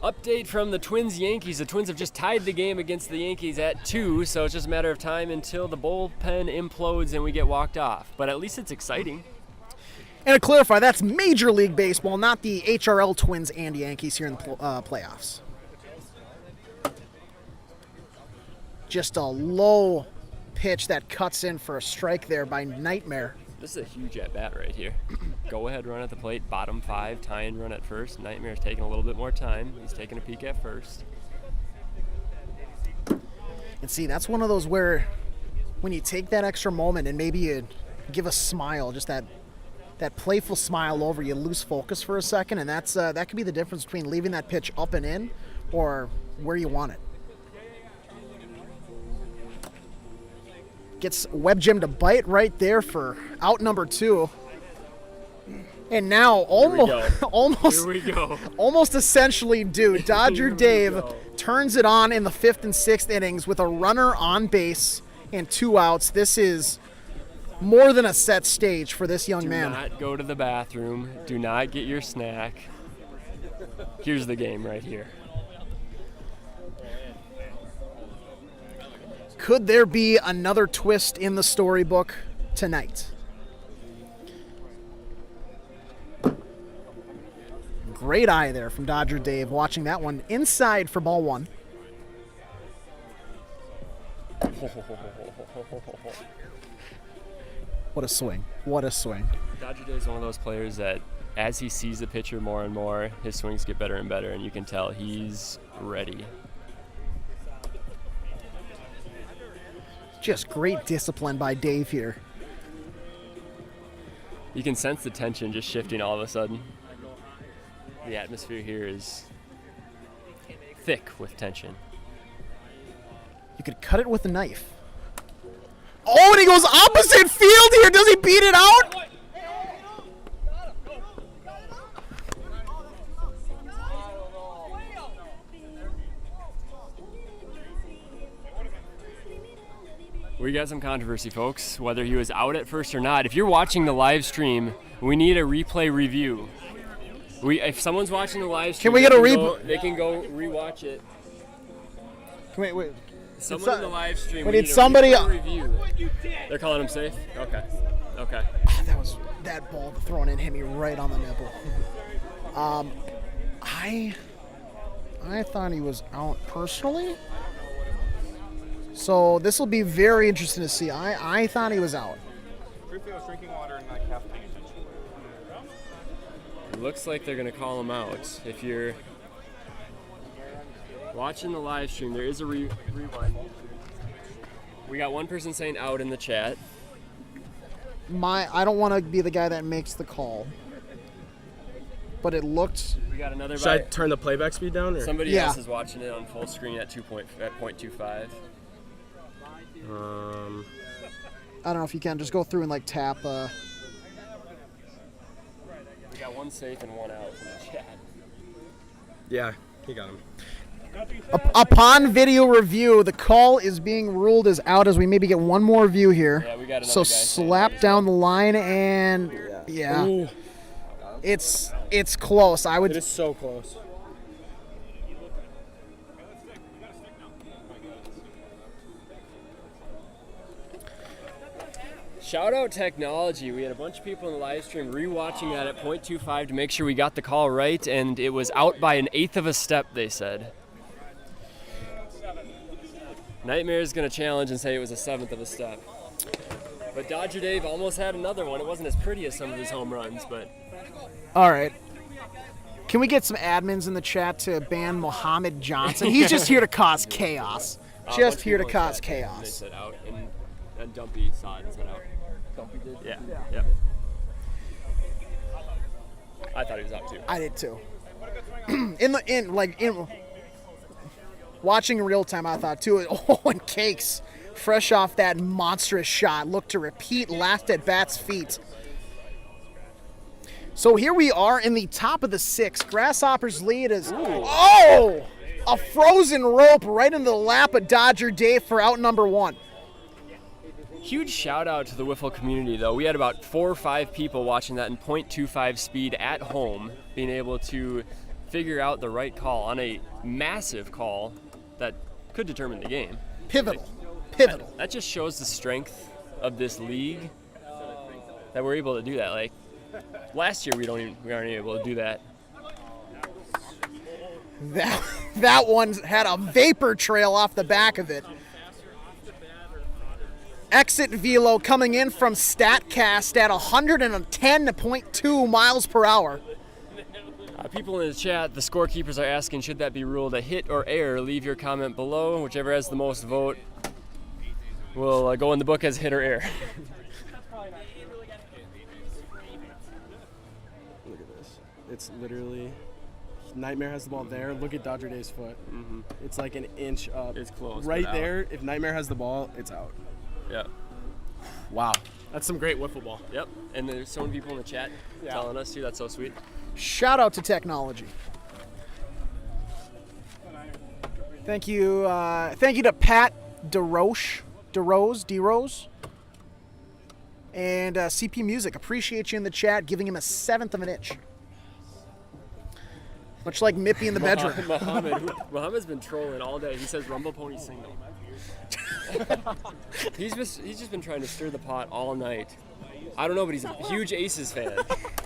Update from the Twins-Yankees. The Twins have just tied the game against the Yankees at 2, so it's just a matter of time until the bullpen implodes and we get walked off. But at least it's exciting. And to clarify, that's Major League Baseball, not the HRL Twins and Yankees here in the playoffs. Just a low pitch that cuts in for a strike there by Nightmare. This is a huge at-bat right here. Go-ahead run at the plate, bottom 5, tie-in run at first. Nightmare's taking a little bit more time. He's taking a peek at first. And see, that's one of those where when you take that extra moment and maybe you give a smile, just that playful smile over, you lose focus for a second, and that could be the difference between leaving that pitch up and in or where you want it. Gets Web Jim to bite right there for out number 2. And now almost essentially due. Dodger Dave turns it on in the 5th and 6th innings with a runner on base and 2 outs. This is more than a set stage for this young man. Do not go to the bathroom. Do not get your snack. Here's the game right here. Could there be another twist in the storybook tonight? Great eye there from Dodger Dave, watching that one inside for ball 1. What a swing. What a swing. Dodger Dave is one of those players that as he sees the pitcher more and more, his swings get better and better, and you can tell he's ready. Just great discipline by Dave here. You can sense the tension just shifting all of a sudden. The atmosphere here is thick with tension. You could cut it with a knife. Oh, and he goes opposite field here. Does he beat it out? We got some controversy, folks, whether he was out at first or not. If you're watching the live stream, we need a replay review. If someone's watching the live stream, can we get a replay? They can go rewatch it. Wait. Someone in the live stream. We need somebody. Review. They're calling him safe. Okay. That ball thrown in hit me right on the nipple. I thought he was out personally. So this will be very interesting to see. I thought he was out. Truthfully, I was drinking water and like half paying attention. It looks like they're going to call him out. If you're watching the live stream, there is a rewind. We got one person saying out in the chat. I don't want to be the guy that makes the call. But it looked. We got another. Should I turn the playback speed down? Or? Somebody else is watching it on full screen at 0.25. I don't know if you can just go through and like tap. We got one safe and one out from the chat. Yeah, he got him. Upon video review, the call is being ruled as out as we maybe get one more view here. Yeah, we got another so guy slap down the line and yeah. Ooh. It's close. It is so close. Shout out technology. We had a bunch of people in the live stream rewatching that at 0.25 to make sure we got the call right, and it was out by an eighth of a step, they said. Nightmare is going to challenge and say it was a seventh of a step. But Dodger Dave almost had another one. It wasn't as pretty as some of his home runs, but... All right. Can we get some admins in the chat to ban Mohammed Johnson? He's just here to cause chaos. Just here to cause chaos. They said out, and Dumpy saw it and said out. Dumpy did? Yeah. I thought he was out too. I did too. in watching in real time, I thought too. Oh, and Cakes, fresh off that monstrous shot, looked to repeat last at bat's feet. So here we are in the top of the sixth. Grasshoppers lead is. Oh! a frozen rope right into the lap of Dodger Dave for out number 1. Huge shout out to the wiffle community, though. We had about 4 or 5 people watching that in .25 speed at home, being able to figure out the right call on a massive call that could determine the game. Pivotal. That just shows the strength of this league that we're able to do that. Like last year, we aren't able to do that. That one had a vapor trail off the back of it. Exit velo coming in from StatCast at 110.2 miles per hour. People in the chat, the scorekeepers are asking, should that be ruled a hit or error? Leave your comment below. Whichever has the most vote will go in the book as hit or error. Look at this. It's literally, Nightmare has the ball there. Look at Dodger Day's foot. Mm-hmm. It's like an inch up. It's close. Right there, if Nightmare has the ball, it's out. Yep. Wow. That's some great wiffle ball. Yep. And there's so many people in the chat telling us too. That's so sweet. Shout out to technology. Thank you to Pat DeRose, and CP Music. Appreciate you in the chat, giving him a 1/7 of an inch. Much like Mippy in the bedroom. Muhammad's been trolling all day. He says Rumble Pony single. He's just been trying to stir the pot all night. I don't know, but he's a huge Aces fan.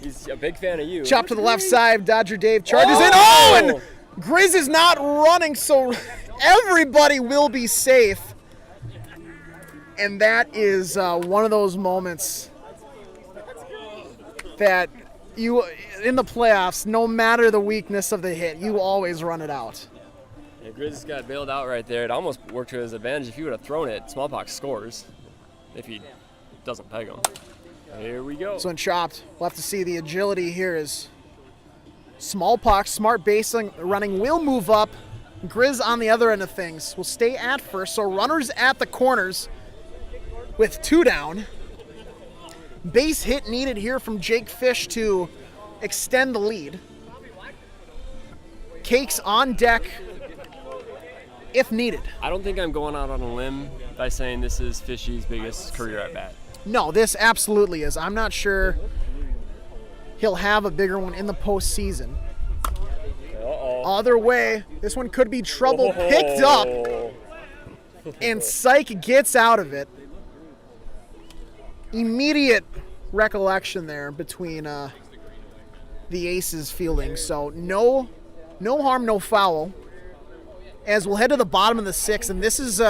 He's a big fan of you. Chop to the left side. Dodger Dave charges in. Oh, and Grizz is not running, so everybody will be safe. And that is one of those moments that you, in the playoffs, no matter the weakness of the hit, you always run it out. Yeah, Grizz got bailed out right there. It almost worked to his advantage. If he would have thrown it, Smallpox scores. If he doesn't peg him. Here we go. So in chopped, we'll have to see the agility here is Smallpox, smart basing running will move up. Grizz on the other end of things will stay at first. So runners at the corners with 2 down. Base hit needed here from Jake Fish to extend the lead. Cakes on deck if needed. I don't think I'm going out on a limb by saying this is Fishy's biggest career at bat. No, this absolutely is. I'm not sure he'll have a bigger one in the postseason. Other way, this one could be trouble picked up, and Psych gets out of it. Immediate recollection there between the Aces fielding. So no harm, no foul. As we'll head to the bottom of the 6th, and this is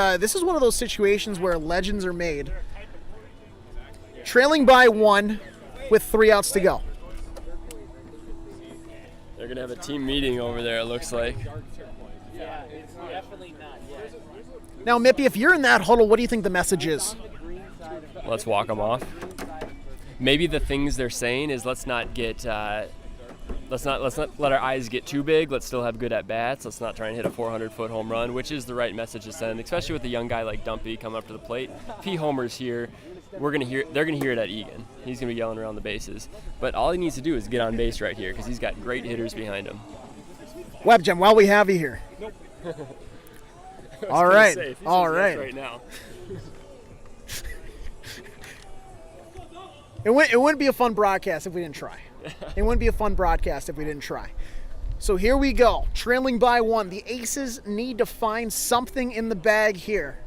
one of those situations where legends are made. Trailing by 1 with 3 outs to go. They're going to have a team meeting over there, it looks like. Yeah, it's definitely not yet. Now, Mippy, if you're in that huddle, what do you think the message is? Let's walk them off. Maybe the things they're saying is let's not let our eyes get too big. Let's still have good at bats. Let's not try and hit a 400-foot home run, which is the right message to send, especially with a young guy like Dumpy coming up to the plate. If he homers here, they're gonna hear it at Egan. He's gonna be yelling around the bases. But all he needs to do is get on base right here because he's got great hitters behind him. WebGem, while we have you here. Nope. All right. All right. Right now. It wouldn't be a fun broadcast if we didn't try. It wouldn't be a fun broadcast if we didn't try. So here we go. Trailing by 1. The Aces need to find something in the bag here.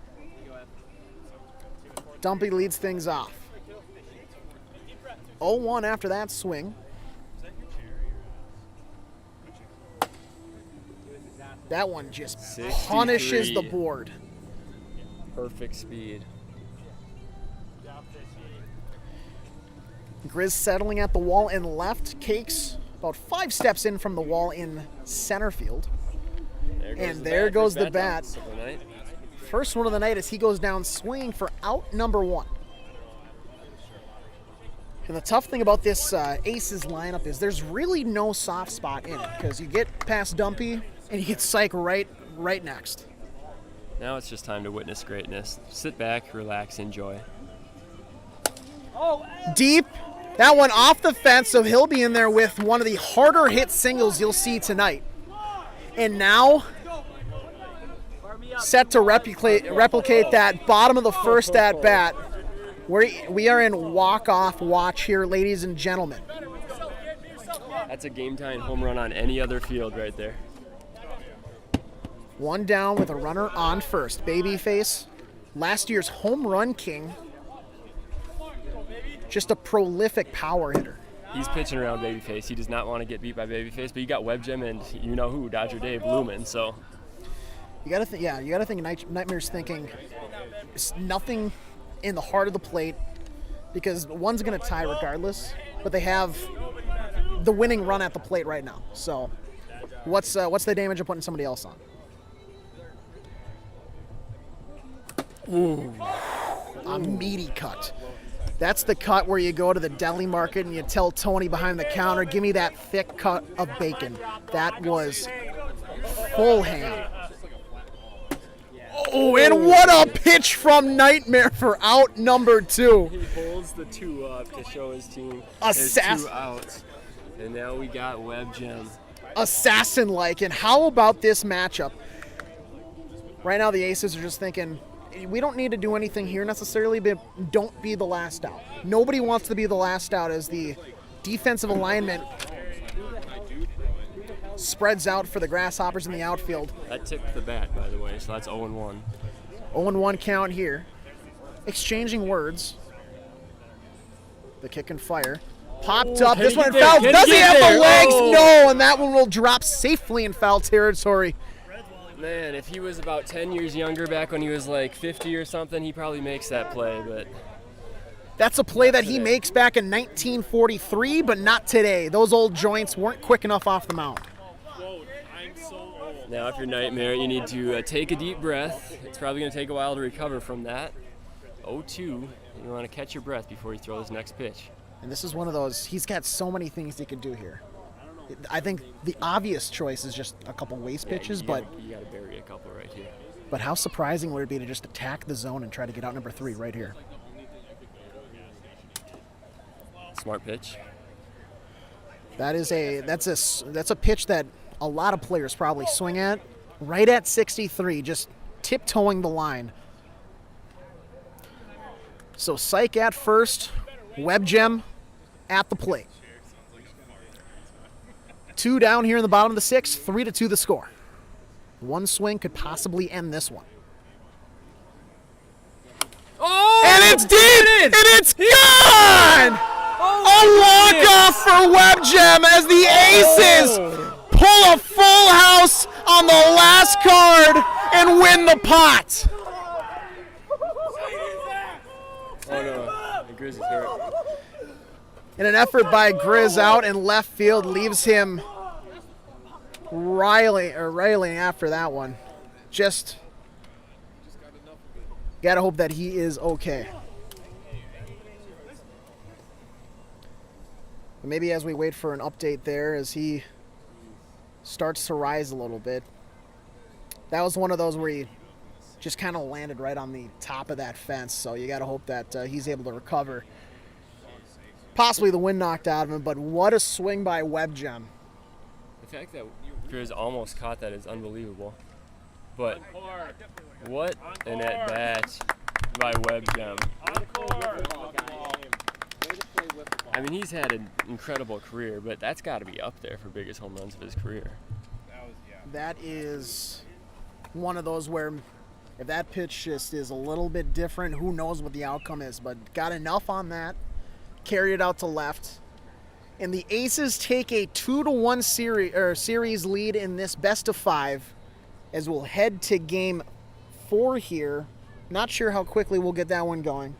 Dumpy leads things off. 0-1 after that swing. That one just 63. punishes the board. Perfect speed. Grizz settling at the wall in left. Cakes about 5 steps in from the wall in center field. There goes the bat. First one of the night as he goes down swinging for out number 1. And the tough thing about this Aces lineup is there's really no soft spot in it because you get past Dumpy and you get Psych right next. Now it's just time to witness greatness. Sit back, relax, enjoy. Deep. That one off the fence, so he'll be in there with one of the harder hit singles you'll see tonight. And now set to replicate that bottom of the first at bat. We are in walk-off watch here, ladies and gentlemen. That's a game-tying home run on any other field right there. One down with a runner on first. Babyface, last year's home run king. Just a prolific power hitter. He's pitching around Babyface. He does not want to get beat by Babyface, but you got Web Gem and you know who, Dodger Dave Lumen. So you got to think. Yeah, you got to think. Nightmare's thinking it's nothing in the heart of the plate because one's going to tie regardless. But they have the winning run at the plate right now. So what's the damage of putting somebody else on? Ooh, a meaty cut. That's the cut where you go to the deli market and you tell Tony behind the counter, give me that thick cut of bacon. That was full ham. Oh, and what a pitch from Nightmare for out number 2. he holds the 2 up to show his team there's Assassin. 2 outs. And now we got Web Gem. Assassin-like. And how about this matchup? Right now the Aces are just thinking, we don't need to do anything here necessarily, but don't be the last out. Nobody wants to be the last out as the defensive alignment spreads out for the Grasshoppers in the outfield. That tipped the bat, by the way, so that's 0-1. 0-1 count here. Exchanging words. The kick and fire. Popped up. Can This he one get foul. there? Can Does he he get have there? the legs? Oh. No, and that one will drop safely in foul territory. Man, if he was about 10 years younger back when he was like 50 or something, he probably makes that play, but That's a play that he makes back in 1943, but not today. Those old joints weren't quick enough off the mound. now if you're Nightmare, you need to take a deep breath. It's probably going to take a while to recover from that. 0-2, you want to catch your breath before you throw his next pitch. And this is one of those, he's got so many things he could do here. I think the obvious choice is just a couple waste pitches, you but gotta bury a couple right here. but how surprising would it be to just attack the zone and try to get out number 3 right here? Smart pitch. That's a pitch that a lot of players probably swing at, right at 63, just tiptoeing the line. So Psych at first, Web Gem at the plate. 2 down here in the bottom of the 6th, 3-2 the score. One swing could possibly end this one. Oh! And it's deep! And it's gone! A walk-off for Web Gem as the Aces pull a full house on the last card and win the pot. Oh no, the Grizz is hurt. In an effort by Grizz out in left field leaves him railing after that one. Just gotta hope that he is okay. But maybe as we wait for an update there, as he starts to rise a little bit. That was one of those where he just kind of landed right on the top of that fence, so you gotta hope that he's able to recover. Possibly the wind knocked out of him, but what a swing by Web Gem. The fact that Grizz almost caught that is unbelievable. But what an at-bat by Web Gem. I mean, he's had an incredible career, but that's got to be up there for biggest home runs of his career. That is one of those where if that pitch just is a little bit different, who knows what the outcome is, but got enough on that, carried it out to left. And the Aces take a 2-1 series lead in this best of 5 as we'll head to game 4 here. Not sure how quickly we'll get that one going.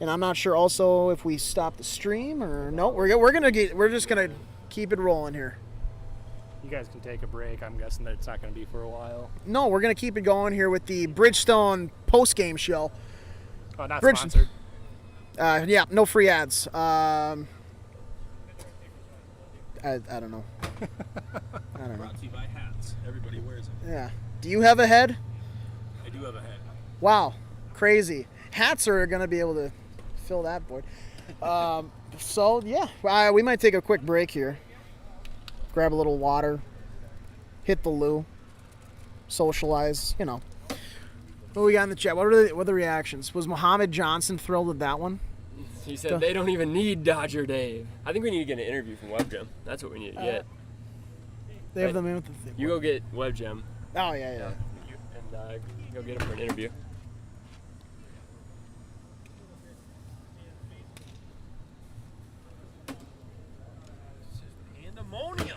And I'm not sure also if we stop the stream or no. We're just gonna keep it rolling here. You guys can take a break. I'm guessing that it's not going to be for a while. No, we're gonna keep it going here with the Bridgestone post-game show. Oh, not sponsored. Yeah, no free ads. I don't know. I don't know. Brought to you by hats. Everybody wears them. Yeah. Do you have a head? I do have a head. Wow, crazy. Hats are gonna be able to fill that void. So yeah, we might take a quick break here. Grab a little water. Hit the loo. socialize, you know. What we got in the chat? What are the reactions? Was Muhammad Johnson thrilled with that one? He said they don't even need Dodger Dave. I think we need to get an interview from WebGem. That's what we need to get. They have them in with the thing. You go get WebGem. Oh, yeah. And go get him for an interview. Pandemonium.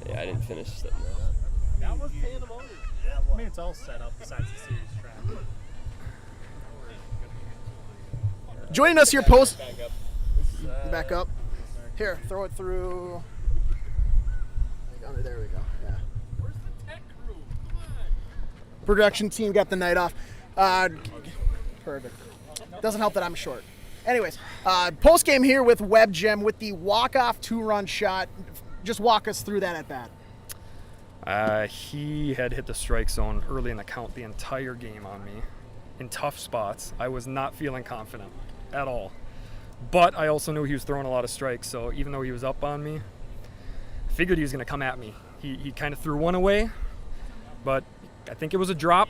Yeah, I didn't finish setting that up. That was pandemonium. I mean, it's all set up besides the series track. Joining us here post. Back up. Back up. Here, throw it through. There we go. Yeah. Where's the tech crew? Come on. Production team got the night off. Perfect. Doesn't help that I'm short. Anyways, post game here with WebGem with the walk-off 2-run shot. Just walk us through that at bat. He had hit the strike zone early in the count the entire game on me in tough spots. I was not feeling confident at all. But I also knew he was throwing a lot of strikes, so even though he was up on me, I figured he was going to come at me. He kind of threw one away, but I think it was a drop.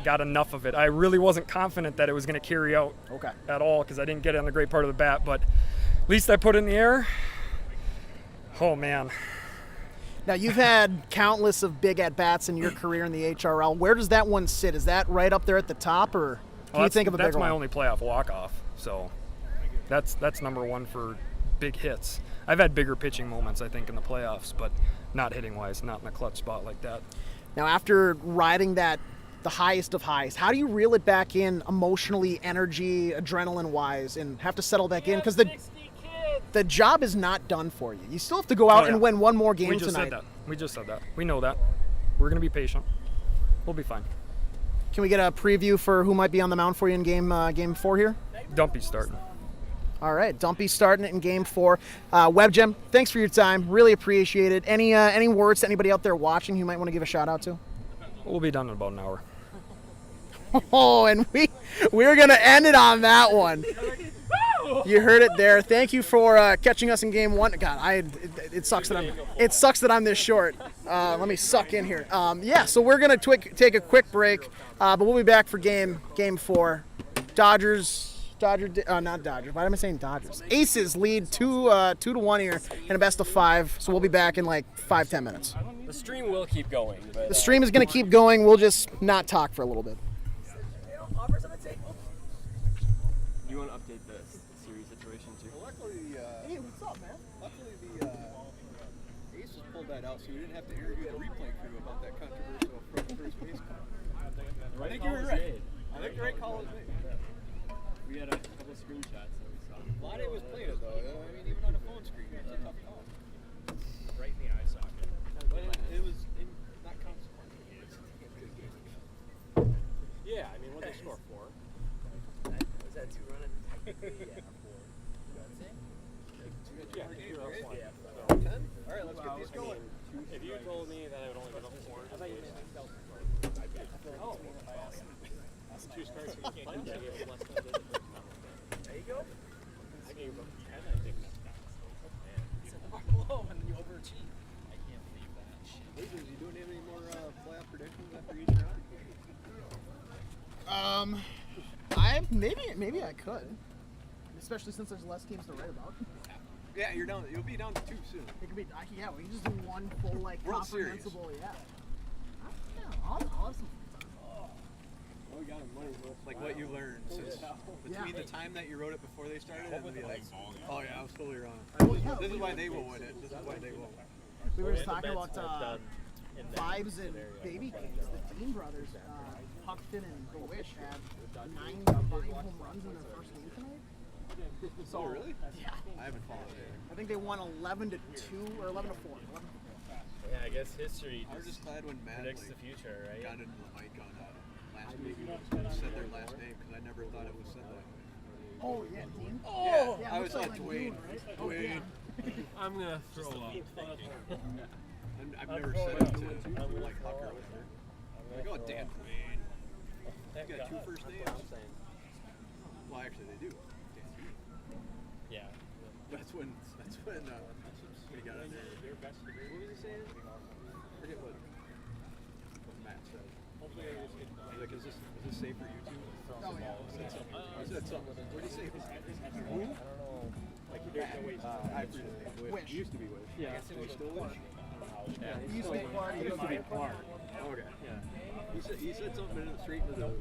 Got enough of it. I really wasn't confident that it was going to carry out at all because I didn't get it on the great part of the bat, but at least I put it in the air. Oh, man. Now, you've had countless of big at-bats in your career in the HRL. Where does that one sit? Is that right up there at the top, or can you think of a bigger one? That's my only playoff walk-off, so that's number one for big hits. I've had bigger pitching moments, I think, in the playoffs, but not hitting-wise, not in a clutch spot like that. Now, after riding that, the highest of highs, how do you reel it back in emotionally, energy, adrenaline-wise, and have to settle back in? Because the job is not done for you. You still have to go out and win one more game tonight. We just said that. We know that. We're going to be patient. We'll be fine. Can we get a preview for who might be on the mound for you in game 4 here? Dumpy's starting. All right, Dumpy starting it in game 4. WebGem, thanks for your time. Really appreciate it. Any words to anybody out there watching you might want to give a shout out to? We'll be done in about an hour. Oh, and we're going to end it on that one. You heard it there. Thank you for catching us in game 1. God, it sucks that I'm this short. Let me suck in here. So we're gonna take a quick break, but we'll be back for game 4. Not Dodgers. Why am I saying Dodgers? Aces lead 2-1 here in a best of 5. So we'll be back in like 5-10 minutes. The stream will keep going. But, the stream is gonna keep going. We'll just not talk for a little bit. You want to update the series situation too? Well, luckily, Hey, what's up, man? luckily the Aces pulled that out, so we didn't have to interview the replay crew about that controversial first base call. I think you were right. I think the right call was made. We had a couple of screenshots that we saw. Lonnie was playing it though. I mean, even on a phone screen, it's a tough call. Right in the eye socket. But it was not consequential. Yeah, I mean, what they score for? Was that 2 running? Technically, yeah, 4. Yeah, Games, right? yeah. 10? All right, let's get these going. If you told me that I would only give up 4, I thought you were saying Celtics. Oh, that's 2 starts in the game. I gave up less than I did the first time. There you go. I gave up 10, I think that's Set the bar low and then you overachieve. I can't believe that. Ladies, you doing any more playoff predictions after each round? Maybe I could, especially since there's less games to write about. Yeah, you're down. You'll be down to 2 soon. It could be, we can just do one full World Series. comprehensible, I'll have some. Oh, we got him money, like what you learned since between the time that you wrote it before they started and the like, oh yeah, I was totally wrong. This is why they will win it. This is why they will. We were just talking about vibes and baby kings. The Dean brothers, Huckton and Gowish had 9 combined home runs in their first game tonight. So really? Yeah. I haven't followed it. I think they won 11-2 or 11-4. Yeah, I guess history I was just glad when Matt predicts the future, right? got into the mic on last week and said their last name because I never thought it was said that way. Oh yeah, Dean. Oh, Yeah, I looks was like like Dean, Dwayne. right? Dwayne. I'm gonna throw up. I've never said it to like Hucker over there. Like, oh, Dan Dwayne. You got 2 first names? Well, actually, they do. Yeah. That's when he got in there. What was he saying? I forget what Matt said. Hopefully they just get He's like, is this safe for YouTube? He said something. What did he say? Who? I don't know. Like there's no way. I forget his name. Wish. He used to be Wish. Yeah. Is he still Wish? Yeah. He used to be Clark. Okay. Yeah. He said something in the street into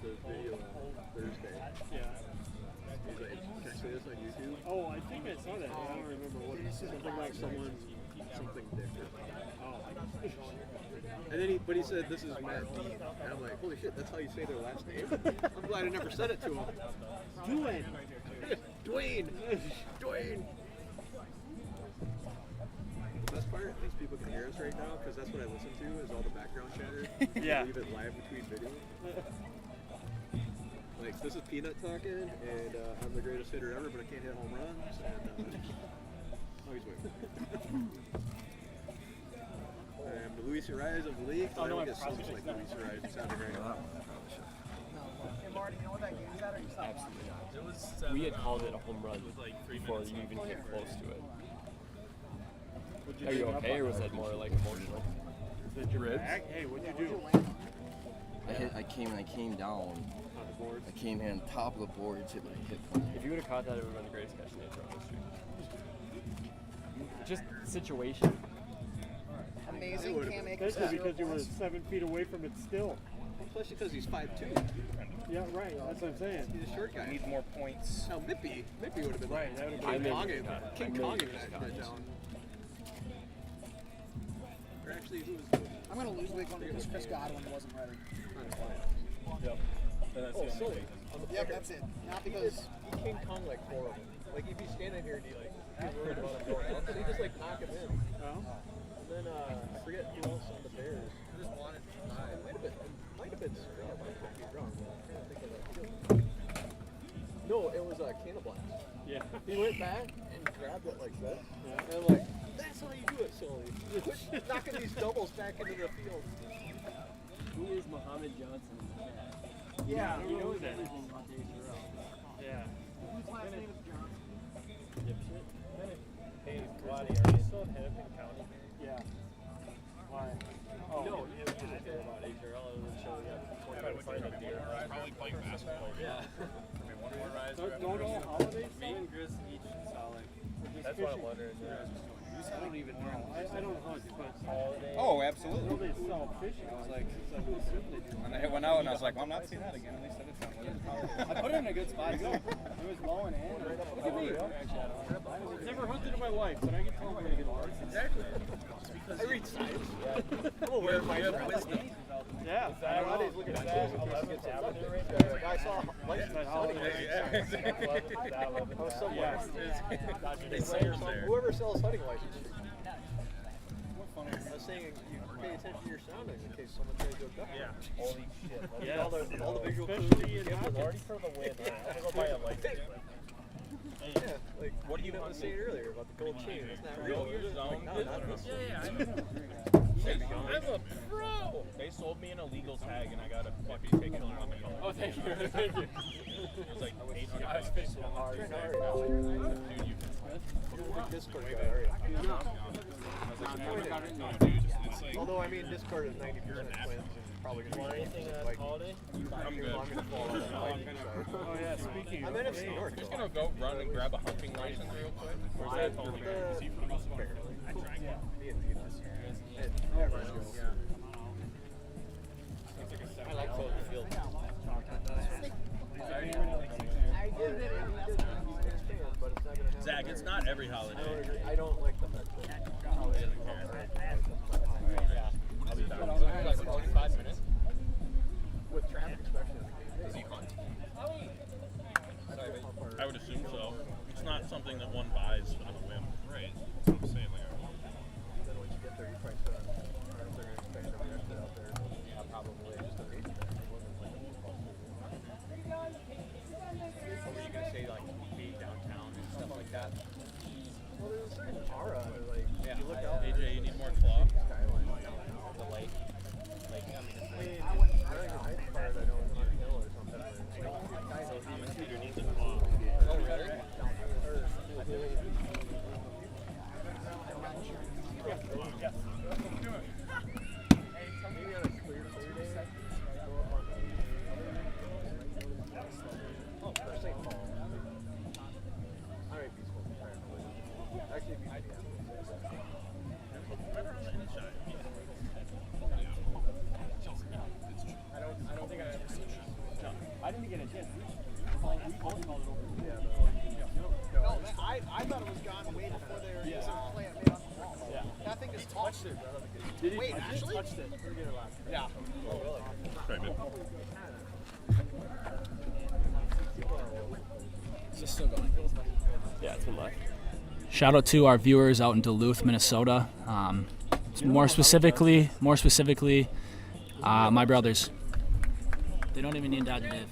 the video Thursday. Yeah. He's like, can I say this on YouTube? Oh, I think I saw that. I don't remember what it said. Something like something different. Oh. And then he said, this is Matt D. And I'm like, holy shit, that's how you say their last name? I'm glad I never said it to him. Dwayne. Dwayne. Dwayne. The best part is people can hear us right now because that's what I listen to is all the background chatter. Yeah. Leave it live between videos. Like, this is Peanut talking, and I'm the greatest hitter ever, but I can't hit home runs. And, oh, he's waiting. I'm the Luis Arias of the league. I don't get so much like Luis Arias sounding right now. Hey, Marty, you know what that game's at, or you stopped? Absolutely not. We had called it a home run before you even came close to it. Are you okay, or was that more like emotional? Ribs? Hey, what'd you do? I came down. I came in on top of the boards, hit my hip. If you would have caught that, it would have been the greatest catch in the Toronto Street. Just situation. Amazing, can't make it. Especially because you were 7 feet away from it still. Especially because he's 5'2". Yeah, right. That's what I'm saying. He's a short guy. Need more points. Now, Mippy would have been Right, that would have King been Kong. I King maybe Kong just that got it. down. Or actually, who was I'm going to lose week one because Chris Godwin wasn't ready. Yep. Oh, Sully. Yep, that's it. Not because... He King Kong like 4 of them. Like, he'd be standing here and he'd like, be worried about him going out. So he just like knock him in. Well, And then, I forget who else on the Bears. I just wanted to try. It might have been Scrum. I could be wrong. I'm trying to think of that too. No, it was Candle Blast. yeah. He went back and grabbed it like that. Yeah. And I'm like, that's how you do it, Sully. Quit knocking these doubles back into the field. Who is Mohammed Johnson in the chat? Yeah, he knows that. Everything about Dave Terrell. Yeah. Whose last name is Johnson? Hey, Waddy, are you still in Hennepin County? Yeah. Why? Oh, No, you didn't care about Dave Terrell. It would show you. Probably playing basketball. Yeah. Don't all holidays? Me and Chris each saw like. That's what I'm wondering. I don't even know. I don't hunt, but Oh, absolutely. they sell fishing. I was like, and I went out and I was like, well, I'm not seeing that again. At least I did something. I put it in a good spot. It was low and in. Look at me. I've never hunted in my life, but I can tell when I get lost. Exactly. I read signs. I'm aware of my wisdom. Yeah. Nowadays, look at that. I saw license hunting. I was somewhere. They sold there. Whoever sells hunting licenses. I was saying you pay attention to your surroundings in case someone tries to go duck. Yeah. Holy shit. Yeah. All the visual clues Especially you in give hockey. already for the win. I'm gonna buy a license. Yeah, like what you were saying earlier about the gold chain. It's not real. Is it? Like, no, not this. I'm a pro. They sold me an illegal tag and I got a fucking ticket on my phone. Oh, thank you. Thank you. It was like $800. I was fishing hard. Dude, you Discord guy, right? No. Dude, it's like, Although I mean, Discord is 90% Quince and probably gonna be anything like holiday. I'm good. I'm gonna fall on the Viking side. Oh yeah, speaking I'm of NFC North. Just gonna go run and grab a hunting license real quick. Or is that only Me and Peanuts. And everyone's going. I like both the field. But it's not gonna happen. Zach, it's not every I don't holiday. agree. I don't like the fact that holiday doesn't care. I'll be back. Like 45 minutes. With traffic, especially. Does he hunt? I would assume so. It's not something that one buys on a whim. Right. That's what I'm saying. Like, Then once you get there, you probably start. They're going to expect every exit out there. Probably just an 8. What were you going to say, like, be downtown and stuff like that? Well, there's a certain aura. Like, you look out. AJ, you need more claw? Skyline down the lake. Like, I mean, I think the nice part I know is on a hill or something. So Demon Peter needs a didn't get a chance. I thought it was gone way before they were using the play it made on the wall. Yeah. That thing is touched it, bro. Did he? Wait, actually? Touched it. Yeah. Is this still going? Yeah, it's been live. Shout out to our viewers out in Duluth, Minnesota. More specifically, my brothers. They don't even need Dodger Dave.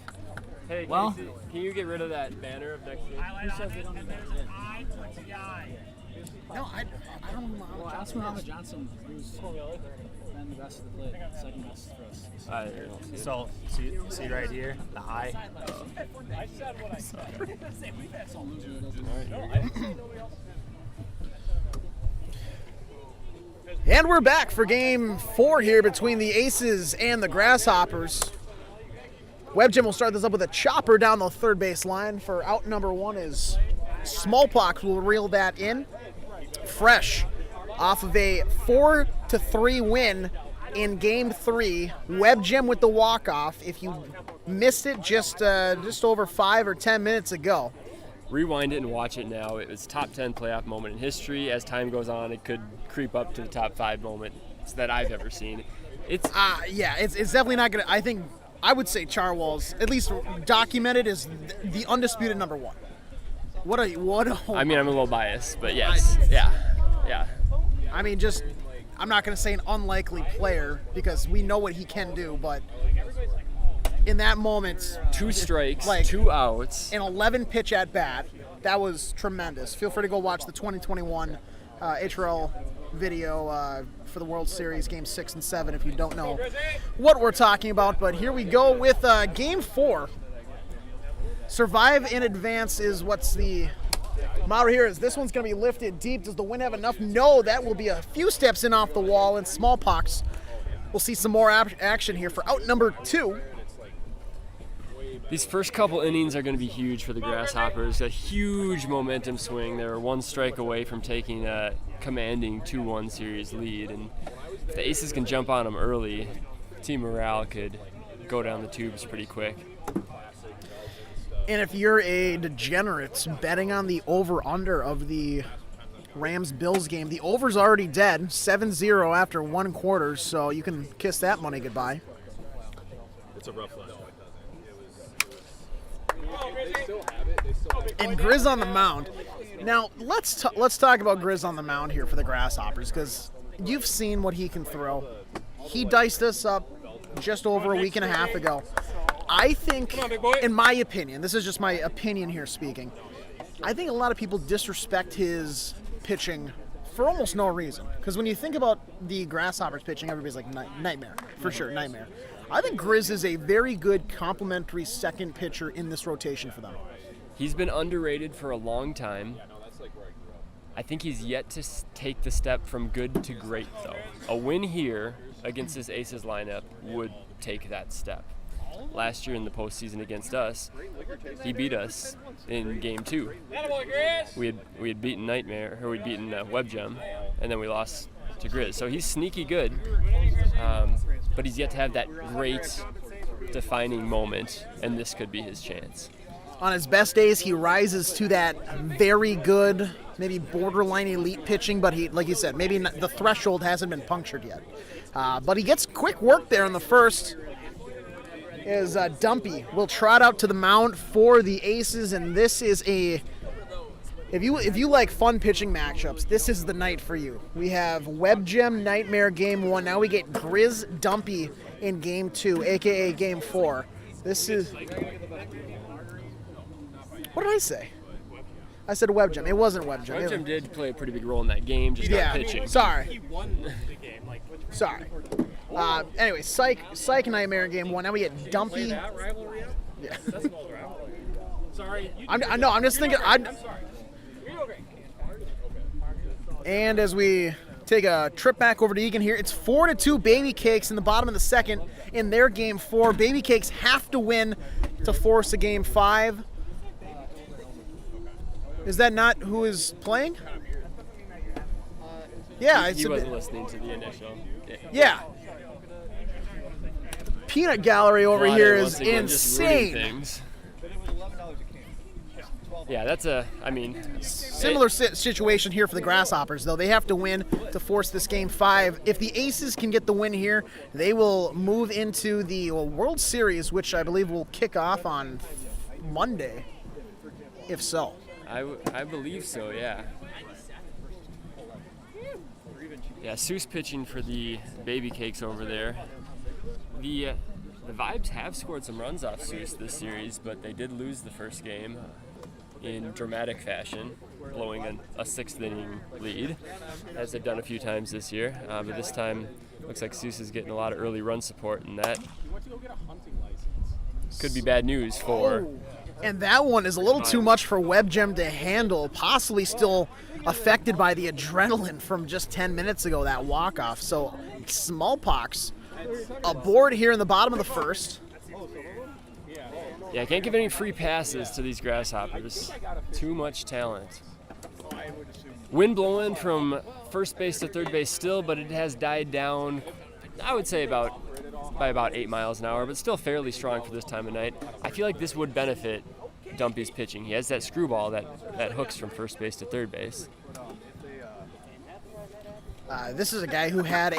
Hey, Well- can you get rid of that banner of next year? No, I don't know. Well, ask Muhammad Johnson, who's been the best of the play, second best for us. I don't see it. So, see right here, the eye. I said what I said. And we're back for game 4 here between the Aces and the Grasshoppers. Web Jim will start this up with a chopper down the third base line. For out number 1 is Smallpox. Will reel that in. Fresh off of a 4-3 win in game 3. Web Jim with the walk-off. If you missed it just over 5 or 10 minutes ago. Rewind it and watch it now. It was top 10 playoff moment in history. As time goes on, it could creep up to the top 5 moments that I've ever seen. It's definitely not gonna. I would say Charwall's, at least documented, is the undisputed number 1. What a I mean, I'm a little biased, but yes, yeah. I mean, I'm not going to say an unlikely player because we know what he can do, but in that moment, 2 strikes, like 2 outs, an 11 pitch at bat, that was tremendous. Feel free to go watch the 2021 HRL video for the World Series Game 6 and 7 if you don't know what we're talking about. But here we go with Game 4. Survive in advance is what's the motto here. Is this one's going to be lifted deep? Does the wind have enough? No, that will be a few steps in off the wall, and Smallpox will see some more action here for out number 2. These first couple innings are going to be huge for the Grasshoppers. A huge momentum swing. They were 1 strike away from taking a commanding 2-1 series lead, and if the Aces can jump on them early, team morale could go down the tubes pretty quick. And if you're a degenerate betting on the over-under of the Rams-Bills game, the over's already dead, 7-0 after 1 quarter, so you can kiss that money goodbye. It's a rough line. And Grizz on the mound. Now, let's talk about Grizz on the mound here for the Grasshoppers, because you've seen what he can throw. He diced us up just over a week and a half ago. I think, in my opinion, this is just my opinion here speaking, I think a lot of people disrespect his pitching for almost no reason. Because when you think about the Grasshoppers pitching, everybody's like, nightmare, for sure, nightmare. I think Grizz is a very good complementary second pitcher in this rotation for them. He's been underrated for a long time. I think he's yet to take the step from good to great, though. A win here against this Aces lineup would take that step. Last year in the postseason against us, he beat us in Game 2. We had beaten Nightmare, or we'd beaten Web Gem, and then we lost to Grizz. So he's sneaky good, but he's yet to have that great defining moment, and this could be his chance. On his best days, he rises to that very good, maybe borderline elite pitching, but he, like you said, maybe the threshold hasn't been punctured yet. But he gets quick work there in the first. Is Dumpy will trot out to the mound for the Aces, and this is a if you like fun pitching matchups, this is the night for you. We have Web Gem Nightmare Game 1. Now we get Grizz Dumpy in Game 2, aka Game 4. This is what did I say? I said Web Gem. It wasn't Web Gem. Web Gem did play a pretty big role in that game, just not pitching. Sorry. He won the game. Sorry. Anyway, Psych Nightmare Game 1. Now we get Dumpy. That rivalry up? Yeah. That's an old rivalry. Sorry. I'm just thinking. I'm sorry. You're okay. And as we take a trip back over to Egan here, it's 4-2 Baby Cakes in the bottom of the second in their Game 4. Baby Cakes have to win to force a Game 5. Is that not who is playing? Yeah, he wasn't listening to the initial. Yeah. peanut gallery over Water, here once is again, just ruining insane. things. But it was $11 a can. Yeah, that's a. I mean, Similar situation here for the Grasshoppers, though. They have to win to force this game 5. If the Aces can get the win here, they will move into the World Series, which I believe will kick off on Monday, if so. I believe so. Yeah. Yeah, Seuss pitching for the Baby Cakes over there. The Vibes have scored some runs off Seuss this series, but they did lose the first game in dramatic fashion, blowing a 6th inning lead, as they've done a few times this year. But this time, looks like Seuss is getting a lot of early run support, and that could be bad news for. And that one is a little too much for WebGem to handle, possibly still affected by the adrenaline from just 10 minutes ago, that walk-off. So Smallpox aboard here in the bottom of the first. Yeah, I can't give any free passes to these Grasshoppers. Too much talent. Wind blowing from first base to third base still, but it has died down, I would say by about 8 miles an hour, but still fairly strong for this time of night. I feel like this would benefit Dumpy's pitching. He has that screwball that hooks from first base to third base. This is a guy who had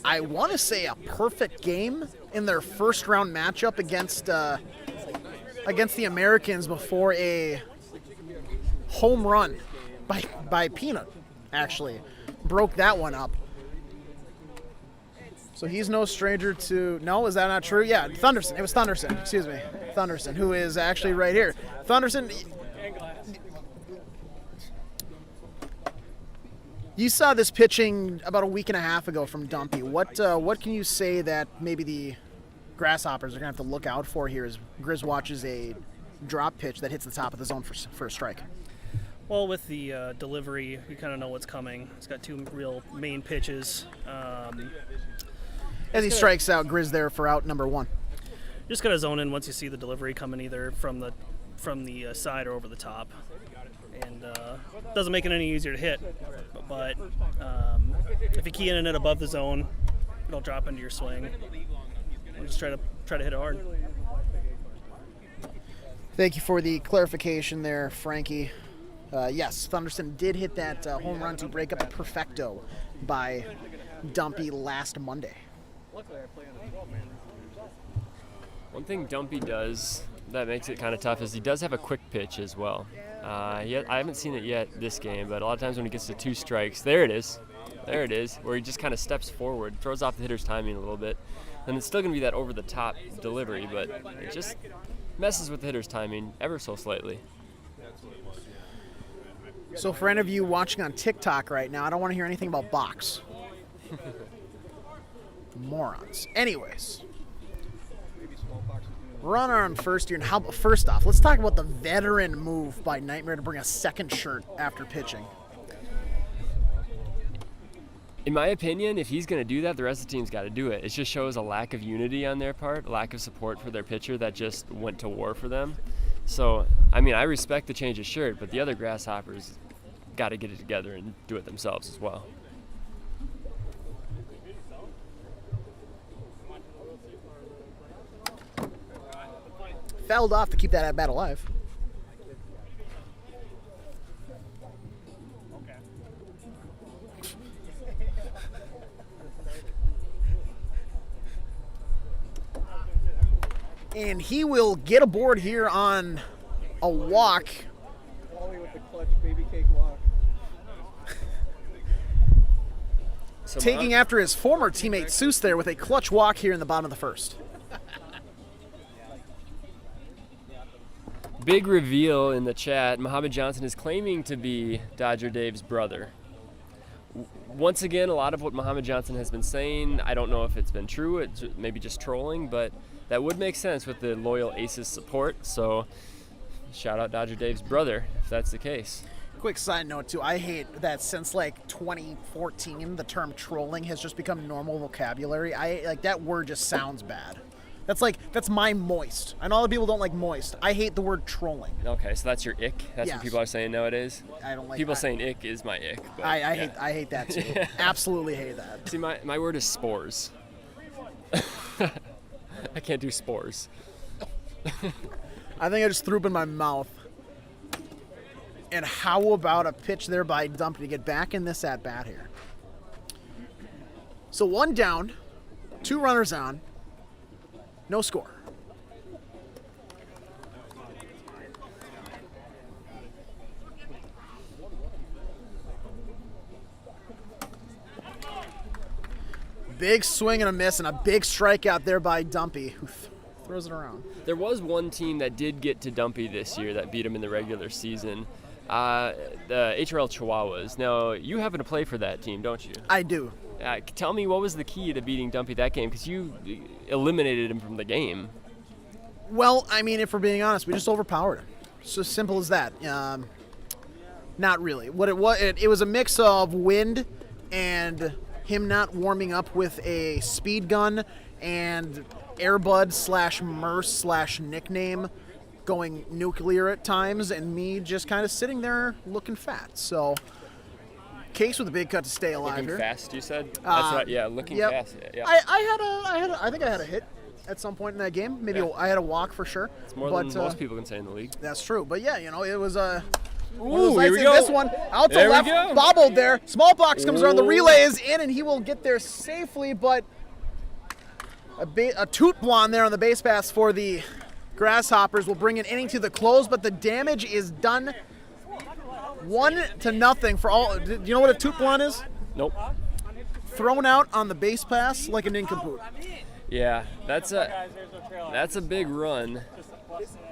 I want to say a perfect game in their first round matchup against the Americans before a home run by Peanut, actually. Broke that one up. So he's no stranger to, no, is that not true? Yeah, Thunderson. It was Thunderson, excuse me. Thunderson, who is actually right here. Thunderson, you saw this pitching about a week and a half ago from Dumpy. What can you say that maybe the Grasshoppers are going to have to look out for here as Grizz watches a drop pitch that hits the top of the zone for a strike? Well, with the delivery, you kind of know what's coming. It's got 2 real main pitches. As he strikes out Grizz there for out number 1. Just gotta zone in once you see the delivery coming either from the side or over the top, and doesn't make it any easier to hit. But if you key in it above the zone, it'll drop into your swing. And just try to hit it hard. Thank you for the clarification there, Frankie. Yes, Thunderson did hit that home run to break up a perfecto by Dumpy last Monday. One thing Dumpy does that makes it kind of tough is he does have a quick pitch as well. I haven't seen it yet this game, but a lot of times when he gets to 2 strikes, there it is, where he just kind of steps forward, throws off the hitter's timing a little bit, and it's still going to be that over-the-top delivery, but it just messes with the hitter's timing ever so slightly. So for any of you watching on TikTok right now, I don't want to hear anything about box. Morons. Anyways, runner on first here, and how about, first off, let's talk about the veteran move by Nightmare to bring a second shirt after pitching. In my opinion, if he's going to do that, the rest of the team's got to do it. It just shows a lack of unity on their part, a lack of support for their pitcher that just went to war for them. So, I mean, I respect the change of shirt, but the other Grasshoppers got to get it together and do it themselves as well. Fouled off to keep that at bat alive. And he will get aboard here on a walk. Wally with the clutch baby cake walk. Taking after his former teammate Seuss there with a clutch walk here in the bottom of the first. Big reveal in the chat. Muhammad Johnson is claiming to be Dodger Dave's brother. Once again, a lot of what Muhammad Johnson has been saying, I don't know if it's been true, it's maybe just trolling, but that would make sense with the loyal Aces support. So shout out Dodger Dave's brother if that's the case. Quick side note too, I hate that since like 2014 the term trolling has just become normal vocabulary. I like that word, just sounds bad. That's my moist. I know other people don't like moist. I hate the word trolling. Okay, so that's your ick? That's Yes. what people are saying nowadays? I don't like people saying ick is my ick. But I hate that too. Absolutely hate that. See, my word is spores. I can't do spores. I think I just threw up in my mouth. And how about a pitch there by Dumpy to get back in this at-bat here? So 1 down, 2 runners on, no score. Big swing and a miss and a big strikeout there by Dumpy, who throws it around. There was one team that did get to Dumpy this year that beat him in the regular season. The HRL Chihuahuas. Now, you happen to play for that team, don't you? I do. Tell me, what was the key to beating Dumpy that game? Because you eliminated him from the game. Well, I mean, if we're being honest, we just overpowered him. It's as simple as that. Not really. What it was, it was a mix of wind and him not warming up with a speed gun and Airbud / Merce / nickname going nuclear at times, and me just kind of sitting there looking fat. So, Case with a big cut to stay alive looking here. Fast, you said? That's right. Yeah, looking yep. fast. Yeah. I think I had a hit at some point in that game. Maybe I had a walk for sure. It's more than most people can say in the league. That's true. But yeah, it was a. Ooh, here we go. This one out to there left, bobbled there. Smallpox comes around. The relay is in, and he will get there safely. But a toot blonde there on the base pass for the Grasshoppers will bring an inning to the close. But the damage is done. 1-0 for all. Do you know what a toot blonde is? Nope. Thrown out on the base pass like an nincompoop. Yeah, that's a big run.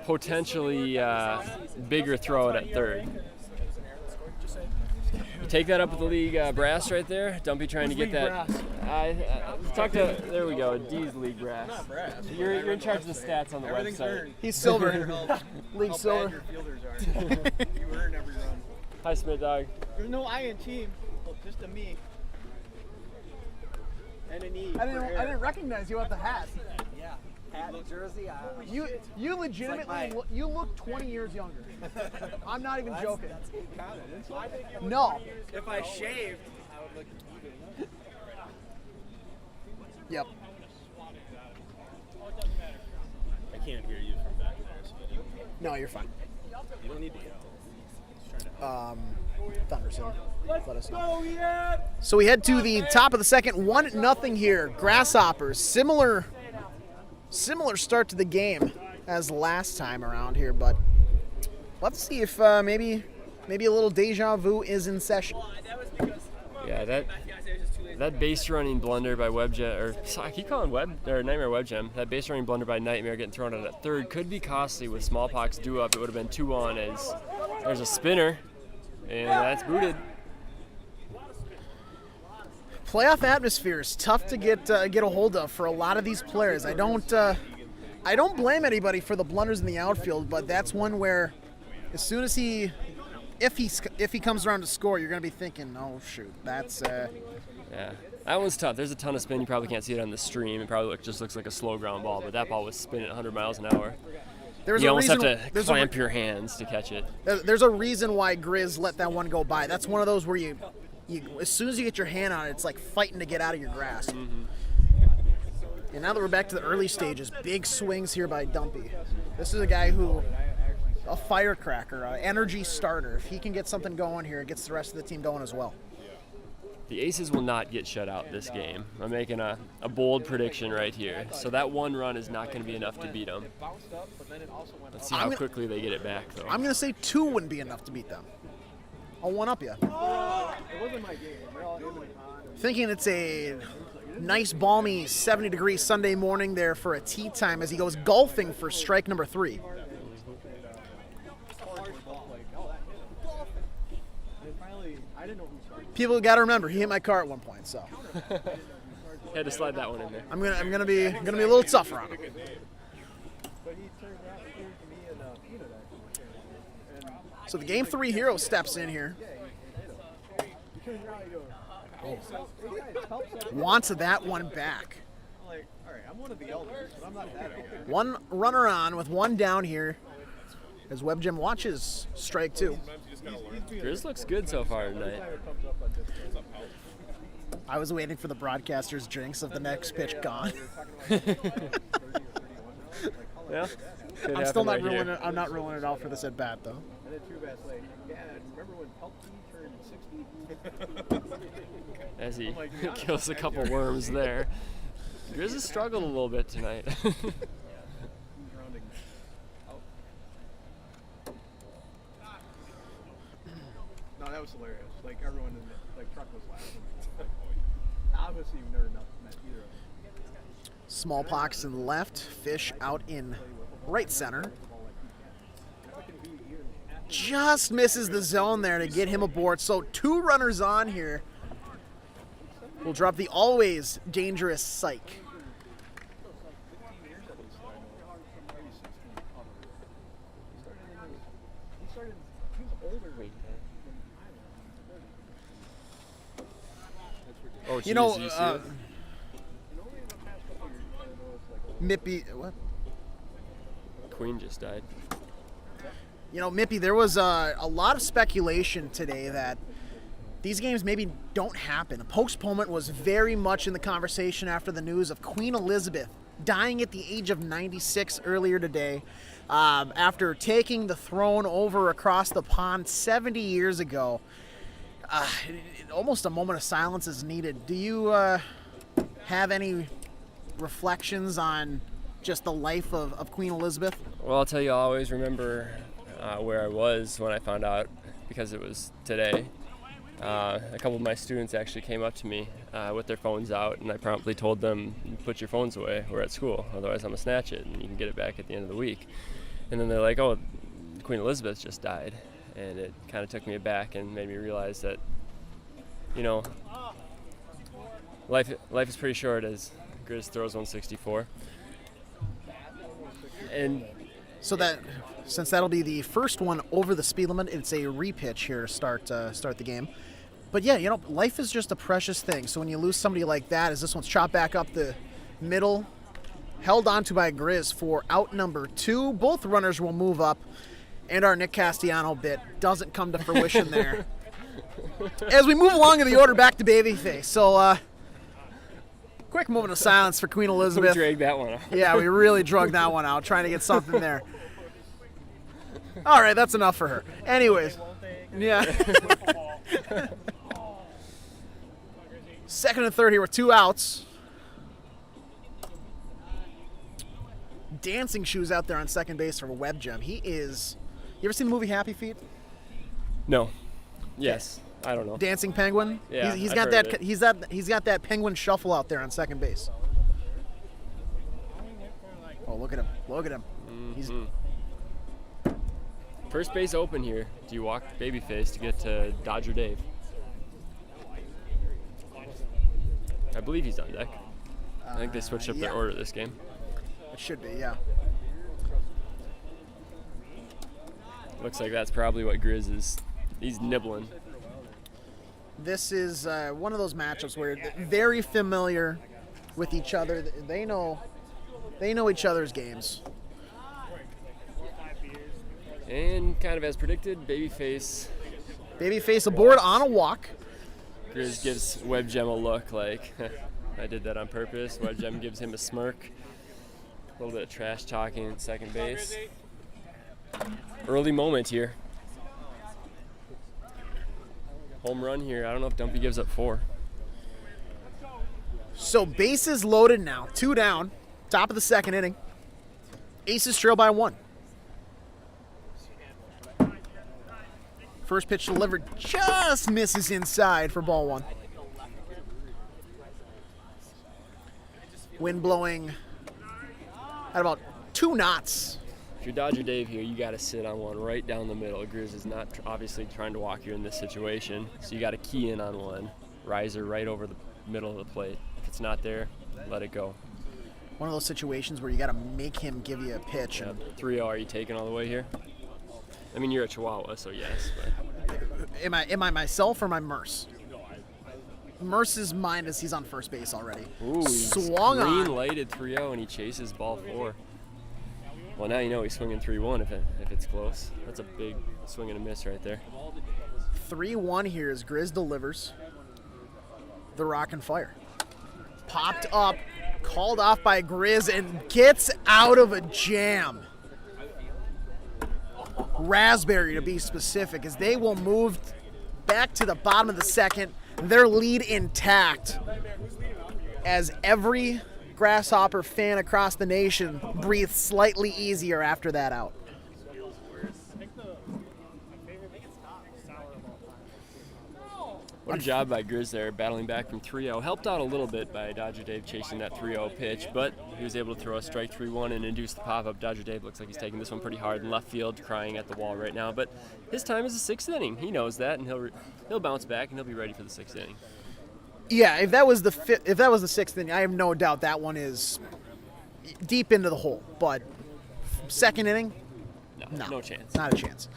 Potentially bigger throw it at third. You take that up with the league brass right there. Dumpy trying to get that. There we go. D's league brass. You're in charge of the stats on the website. He's silver. League silver. You earn every run. Hi, Smith Dog. There's no I in team. Well, just a me. And an E. I didn't recognize you with the hat. Yeah. Hat, jersey. You legitimately you look 20 years younger. I'm not even joking. No. If I shaved, I would look even. Yep. I can't hear you from back there. So No, you're fine. you don't need to yell. Thunderson. Let us know. So we head to the top of the second. 1-0 here. Grasshoppers. Similar start to the game as last time around here, but let's see if maybe a little deja vu is in session. Yeah, that base running blunder by I keep calling Nightmare Webgem. That base running blunder by Nightmare getting thrown out at third could be costly with Smallpox due up. It would have been 2 on as there's a spinner, and that's booted. Playoff atmosphere is tough to get a hold of for a lot of these players. I don't blame anybody for the blunders in the outfield, but that's one where as soon as if he comes around to score, you're going to be thinking, oh shoot, that's Yeah, that one's tough. There's a ton of spin. You probably can't see it on the stream. It probably just looks like a slow ground ball, but that ball was spinning at 100 miles an hour. You almost have to clamp your hands to catch it. There's a reason why Grizz let that one go by. That's one of those where you as soon as you get your hand on it, it's like fighting to get out of your grasp. Mm-hmm. And now that we're back to the early stages, big swings here by Dumpy. This is a guy a firecracker, an energy starter. If he can get something going here, it gets the rest of the team going as well. The Aces will not get shut out this game. I'm making a bold prediction right here. So that 1 run is not going to be enough to beat them. Let's see how quickly they get it back, though. I'm going to say 2 wouldn't be enough to beat them. I'll one-up you. It wasn't my game. Thinking it's a nice, balmy 70-degree Sunday morning there for a tee time as he goes golfing for strike number 3. People got to remember, he hit my car at one point, so had to slide that one in there. I'm gonna be a little tougher on him. So the Game 3 hero steps in here. Wants that one back. One runner on with 1 down here as Webgem watches strike 2. Grizz looks good so far tonight. I was waiting for the broadcaster's jinx of the next pitch gone. Yeah. Could I'm still happen not right ruling here. it. I'm not ruling it out for this at bat though. And then Trubat's like, yeah, remember when Pelkey turned 60? As he I'm like, yeah, kills a couple worms there. Grizz has struggled a little bit tonight. He's rounding out. No, that was hilarious. Like, everyone in the truck was laughing. Like, obviously, you've never met either of them. Smallpox in left, Fish out in right center. Just misses the zone there to get him aboard. So 2 runners on here. We'll drop the always dangerous Psych. Oh, You know, geez, you see it? Mippy, what? Queen just died. You know, Mippy, there was a lot of speculation today that these games maybe don't happen. A postponement was very much in the conversation after the news of Queen Elizabeth dying at the age of 96 earlier today after taking the throne over across the pond 70 years ago. Almost a moment of silence is needed. Do you have any reflections on just the life of Queen Elizabeth? Well, I'll tell you, I'll always remember where I was when I found out, because it was today. A couple of my students actually came up to me with their phones out, and I promptly told them, put your phones away, we're at school, otherwise I'm going to snatch it and you can get it back at the end of the week. And then they're like, oh, Queen Elizabeth just died. And it kind of took me aback and made me realize that, you know, life is pretty short, as Grizz throws 164. And so that, since that'll be the first one over the speed limit, it's a repitch here to start the game. But yeah, you know, life is just a precious thing. So when you lose somebody like that, as this one's chopped back up the middle, held onto by Grizz for out number 2. Both runners will move up, and our Nick Castellano bit doesn't come to fruition there. As we move along in the order, back to Babyface. So, quick moment of silence for Queen Elizabeth. We dragged that one out. Yeah, we really drug that one out, trying to get something there. All right, that's enough for her. Anyways, yeah. Second and third here with 2 outs. Dancing shoes out there on second base for Web Gem. He is. You ever seen the movie Happy Feet? No. Yes. I don't know. Dancing Penguin. Yeah, he's I've got heard that. of it. He's got that penguin shuffle out there on second base. Oh, look at him! Look at him. He's. First base open here. Do you walk Babyface to get to Dodger Dave? I believe he's on deck. I think they switched up their order this game. It should be, yeah. Looks like that's probably what Grizz is. He's nibbling. This is one of those matchups where they're very familiar with each other. They know each other's games. And kind of as predicted, Babyface aboard on a walk. Grizz gives Web Gem a look like, I did that on purpose. Web Gem gives him a smirk. A little bit of trash talking at second base. Early moment here. Home run here. I don't know if Dumpy gives up 4. So bases loaded now. 2 down. Top of the second inning. Aces trail by 1. First pitch delivered just misses inside for ball 1. Wind blowing at about 2 knots. If you're Dodger Dave here, you got to sit on one right down the middle. Grizz is not obviously trying to walk you in this situation, so you got to key in on one. Riser right over the middle of the plate. If it's not there, let it go. One of those situations where you got to make him give you a pitch. Yeah, 3-0, are you taking all the way here? I mean, you're a Chihuahua, so yes. But. Am I myself or my Merce? Merce's mind is he's on first base already. Ooh, swung on. Green lighted 3-0 and he chases ball 4. Well, now you know he's swinging 3-1 if it's close. That's a big swing and a miss right there. 3-1 here as Grizz delivers the rock and fire. Popped up Called off by Grizz and gets out of a jam. Raspberry, to be specific, as they will move back to the bottom of the second. Their lead intact, as every Grasshopper fan across the nation breathes slightly easier after that out. What a job by Grizz there, battling back from 3-0. Helped out a little bit by Dodger Dave chasing that 3-0 pitch, but he was able to throw a strike 3-1 and induce the pop-up. Dodger Dave looks like he's taking this one pretty hard in left field, crying at the wall right now. But his time is the sixth inning. He knows that, and he'll bounce back and he'll be ready for the sixth inning. Yeah, if that was the sixth inning, I have no doubt that one is deep into the hole. But second inning, no chance. Not a chance.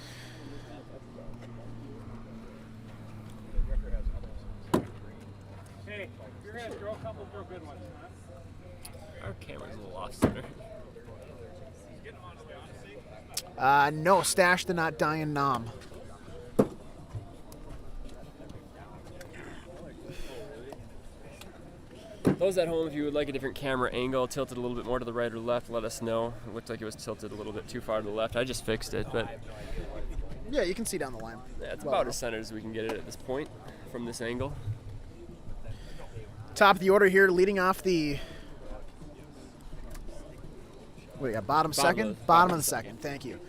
Hey, if you're going to throw a couple, throw good ones. Our camera's a little off center. No, Stash did not die in Nam. Those at home, if you would like a different camera angle, tilted a little bit more to the right or left, let us know. It looked like it was tilted a little bit too far to the left. I just fixed it, but Yeah, you can see down the line. yeah, it's about as centered as we can get it at this point from this angle. Top of the order here, leading off the what do you got? Bottom second? Bottom of the second. Thank you.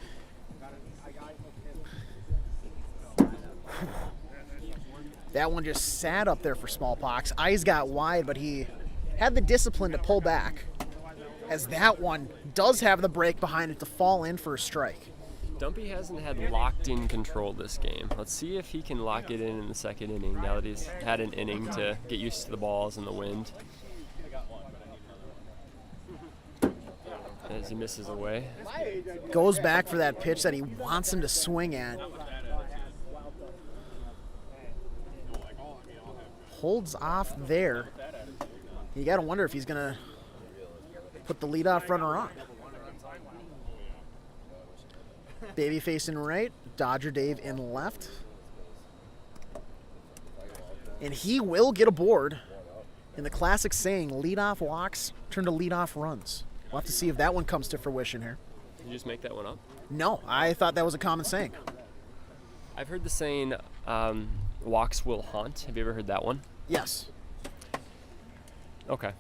That one just sat up there for Smallpox. Eyes got wide, but he had the discipline to pull back, as that one does have the break behind it to fall in for a strike. Dumpy hasn't had locked-in control this game. Let's see if he can lock it in the second inning, now that he's had an inning to get used to the balls and the wind. As he misses away. Goes back for that pitch that he wants him to swing at. Holds off there. You got to wonder if he's going to put the leadoff runner on. Babyface in right, Dodger Dave in left. And he will get aboard in the classic saying, leadoff walks turn to leadoff runs. We'll have to see if that one comes to fruition here. Did you just make that one up? No, I thought that was a common saying. I've heard the saying, walks will haunt. Have you ever heard that one? Yes. Okay.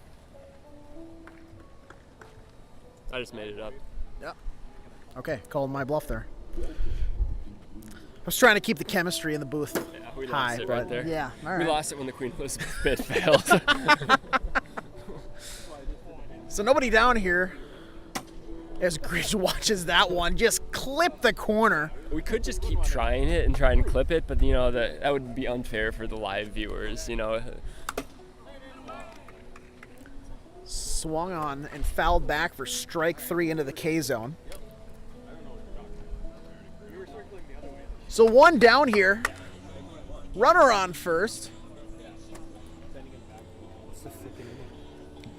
I just made it up. Yep. Okay, called my bluff there. I was trying to keep the chemistry in the booth We high, lost it but right there. yeah, all right. We lost it when the Queen Elizabeth bid failed. So nobody down here, as Grizz watches that one just clip the corner. We could just keep trying it and try and clip it, but that would be unfair for the live viewers. Swung on and fouled back for strike 3 into the K zone. So one down here. Runner on first.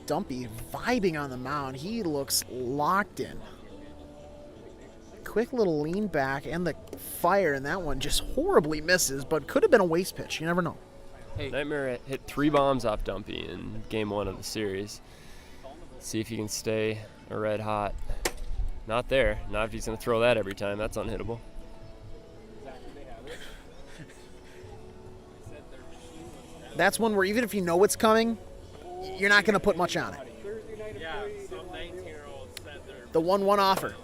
Dumpy vibing on the mound. He looks locked in. Quick little lean back and the fire, and that one just horribly misses, but could have been a waste pitch. You never know. Hey. Nightmare hit 3 bombs off Dumpy in game 1 of the series. See if he can stay red hot. Not there. Not if he's going to throw that every time. That's unhittable. That's one where even if you know it's coming, you're not going to put much on it. The 1-1 offer.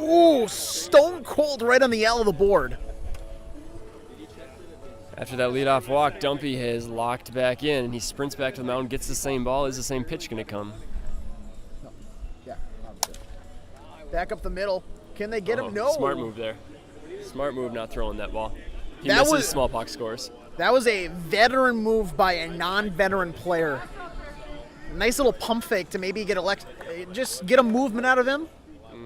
Ooh, stone cold right on the L of the board. After that leadoff walk, Dumpy has locked back in, and he sprints back to the mound, gets the same ball. Is the same pitch going to come? Yeah. Back up the middle. Can they get him? No. Smart move there. Smart move not throwing that ball. He That misses, was- Smallpox scores. That was a veteran move by a non-veteran player. Nice little pump fake to maybe just get a movement out of him.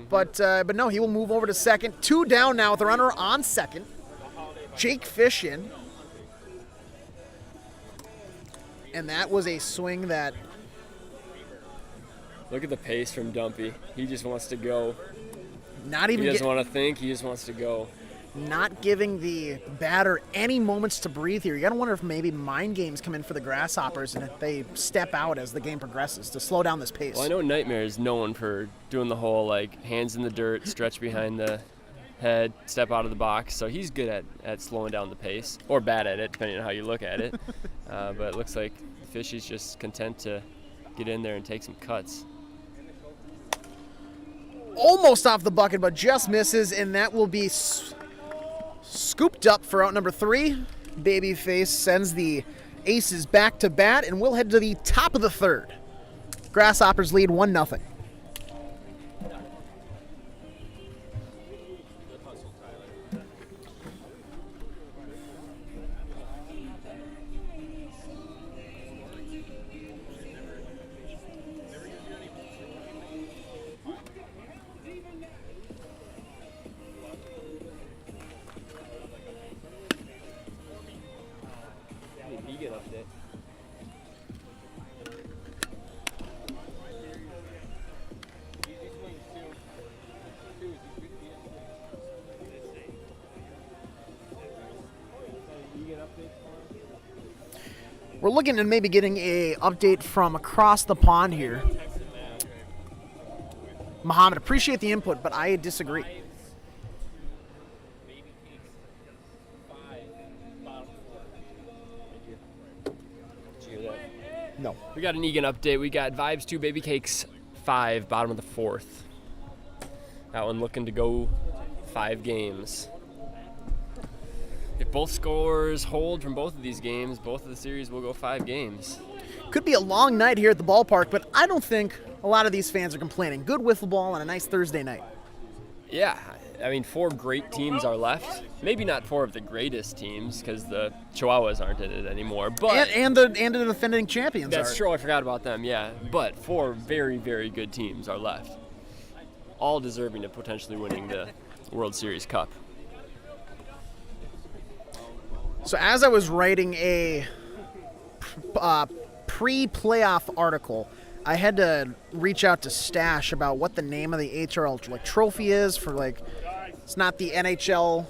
But no, he will move over to second. 2 down now with the runner on second. Jake Fish in. And that was a swing that... Look at the pace from Dumpy. He just wants to go. Not even He doesn't want to think. He just wants to go. not giving the batter any moments to breathe here. You got to wonder if maybe mind games come in for the Grasshoppers and if they step out as the game progresses to slow down this pace. Well, I know Nightmare is known for doing the whole, like, hands in the dirt, stretch behind the head, step out of the box. So he's good at slowing down the pace, or bad at it, depending on how you look at it. But it looks like Fishy's just content to get in there and take some cuts. Almost off the bucket, but just misses, and that will be scooped up for out number 3. Babyface sends the Aces back to bat, and we'll head to the top of the third. Grasshoppers lead 1-0. We're looking at maybe getting a update from across the pond here. Muhammad, appreciate the input, but I disagree. No. We got an Egan update. We got Vibes 2, Baby Cakes 5, bottom of the 4th. That one looking to go 5 games. If both scores hold from both of these games, both of the series will go 5 games. Could be a long night here at the ballpark, but I don't think a lot of these fans are complaining. Good wiffle ball on a nice Thursday night. Yeah, I mean, 4 great teams are left. Maybe not 4 of the greatest teams, because the Chihuahuas aren't in it anymore. But and the defending champions that's are. true. I forgot about them. Yeah, but 4 very, very good teams are left, all deserving of potentially winning the World Series Cup. So as I was writing a pre-playoff article, I had to reach out to Stash about what the name of the HRL trophy is for, like, it's not the NHL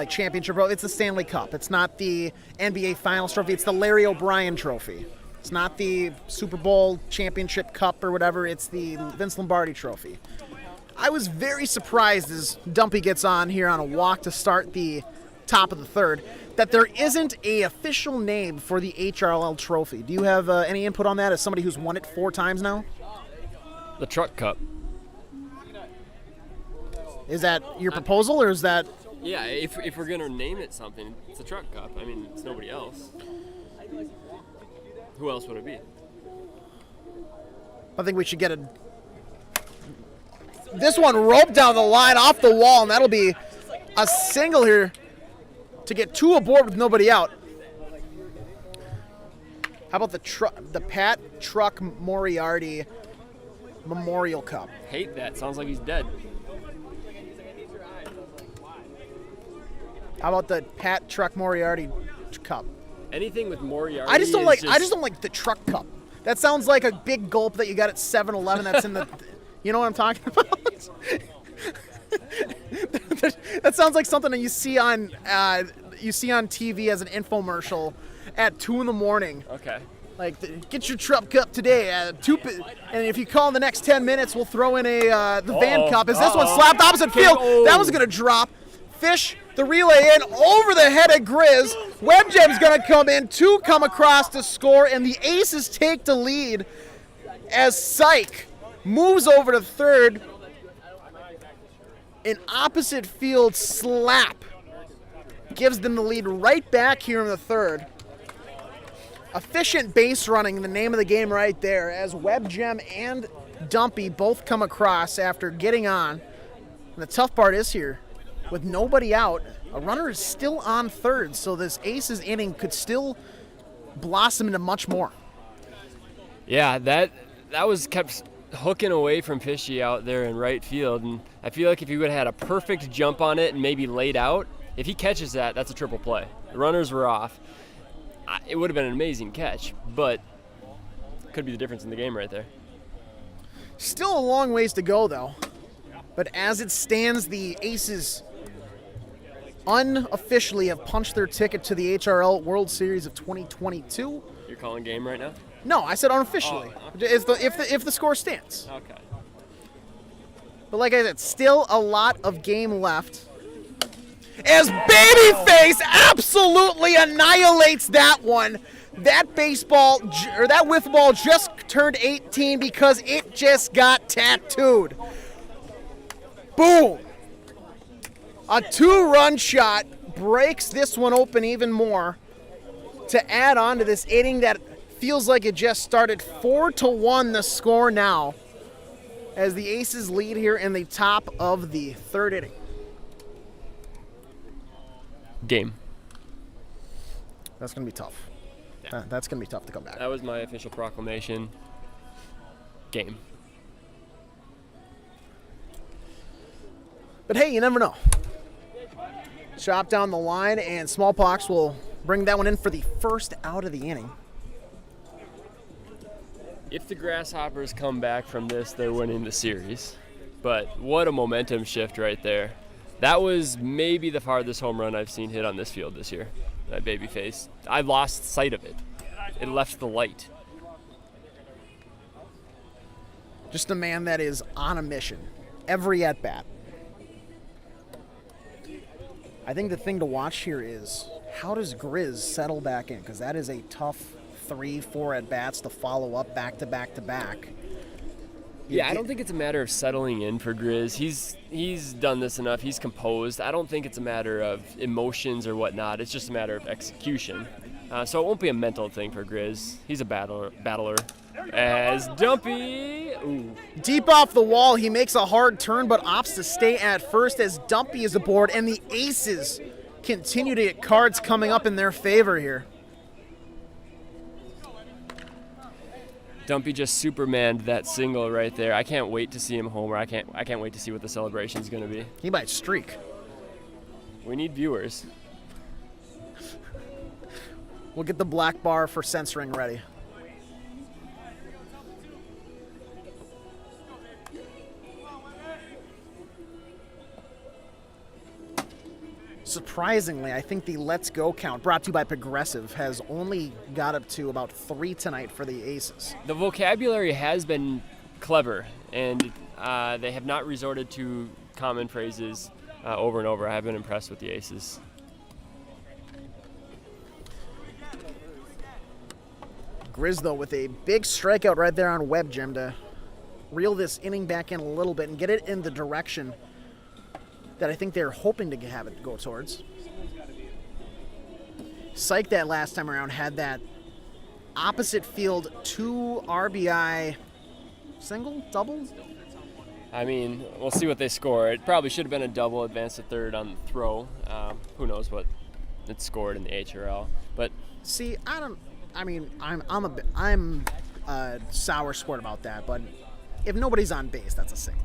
championship, it's the Stanley Cup. It's not the NBA Finals trophy. It's the Larry O'Brien trophy. It's not the Super Bowl championship cup or whatever. It's the Vince Lombardi trophy. I was very surprised as Dumpy gets on here on a walk to start the top of the third that there isn't a official name for the HRL trophy. Do you have any input on that as somebody who's won it 4 times now? The Truck Cup. Is that your proposal, or is that... Yeah, if we're going to name it something, it's the Truck Cup. I mean, it's nobody else. Who else would it be? I think we should get this one roped down the line off the wall, and that'll be a single here to get 2 aboard with nobody out. How about the Pat Truck Moriarty Memorial Cup? Hate that. Sounds like he's dead. How about the Pat Truck Moriarty Cup? Anything with Moriarty. I just don't like the Truck Cup. That sounds like a big gulp that you got at 7-Eleven. That's in the. You know what I'm talking about? That sounds like something that you see on TV as an infomercial at 2 a.m. Okay. Like, get your Truck Cup today at 2, and if you call in the next 10 minutes, we'll throw in the Van Cup. As this one slapped opposite field, that was gonna drop. Fish the relay in over the head of Grizz. Webgem's gonna come in. 2 come across to score, and the Aces take the lead as Syke moves over to third. An opposite field slap gives them the lead right back here in the third. Efficient base running, the name of the game right there, as Webgem and Dumpy both come across after getting on. And the tough part is here, with nobody out, a runner is still on third, so this Aces inning could still blossom into much more. Yeah, that was kept hooking away from Fishy out there in right field, and I feel like if he would have had a perfect jump on it and maybe laid out, if he catches that, that's a triple play. The runners were off. It would have been an amazing catch, but could be the difference in the game right there. Still a long ways to go, though. But as it stands, the Aces unofficially have punched their ticket to the HRL World Series of 2022. You're calling game right now? No, I said unofficially. If the score stands. Okay. But like I said, still a lot of game left. As Babyface absolutely annihilates that one. That that whiff ball just turned 18 because it just got tattooed. Boom. A 2-run shot breaks this one open even more to add on to this inning that feels like it just started. 4-1 the score now as the Aces lead here in the top of the third inning. Game. That's going to be tough. That's going to be tough to come back. That was my official proclamation. Game. But hey, you never know. Chop down the line, and Smallpox will bring that one in for the first out of the inning. If the Grasshoppers come back from this, they're winning the series. But what a momentum shift right there. That was maybe the farthest home run I've seen hit on this field this year. That Babyface. I lost sight of it. It left the light. Just a man that is on a mission. Every at-bat. I think the thing to watch here is how does Grizz settle back in? Because that is a tough 3-4 at-bats to follow up back to back to back. Yeah, I don't think it's a matter of settling in for Grizz. He's done this enough. He's composed. I don't think it's a matter of emotions or whatnot. It's just a matter of execution. So it won't be a mental thing for Grizz. He's a battler. As Dumpy. Ooh. Deep off the wall, he makes a hard turn but opts to stay at first as Dumpy is aboard, and the Aces continue to get cards coming up in their favor here. Dumpy just supermaned that single right there. I can't wait to see him homer. I can't wait to see what the celebration's going to be. He might streak. We need viewers. We'll get the black bar for censoring ready. Surprisingly, I think the Let's Go count, brought to you by Progressive, has only got up to about 3 tonight for the Aces. The vocabulary has been clever, and they have not resorted to common phrases over and over. I have been impressed with the Aces. Grizz, though, with a big strikeout right there on Webb, Jim, to reel this inning back in a little bit and get it in the direction that I think they're hoping to have it go towards. Psych that last time around had that opposite field 2 RBI single, double? I mean, we'll see what they score. It probably should have been a double, advance to third on the throw. Who knows what it scored in the HRL. But see, I'm a sour sport about that, but if nobody's on base, that's a single.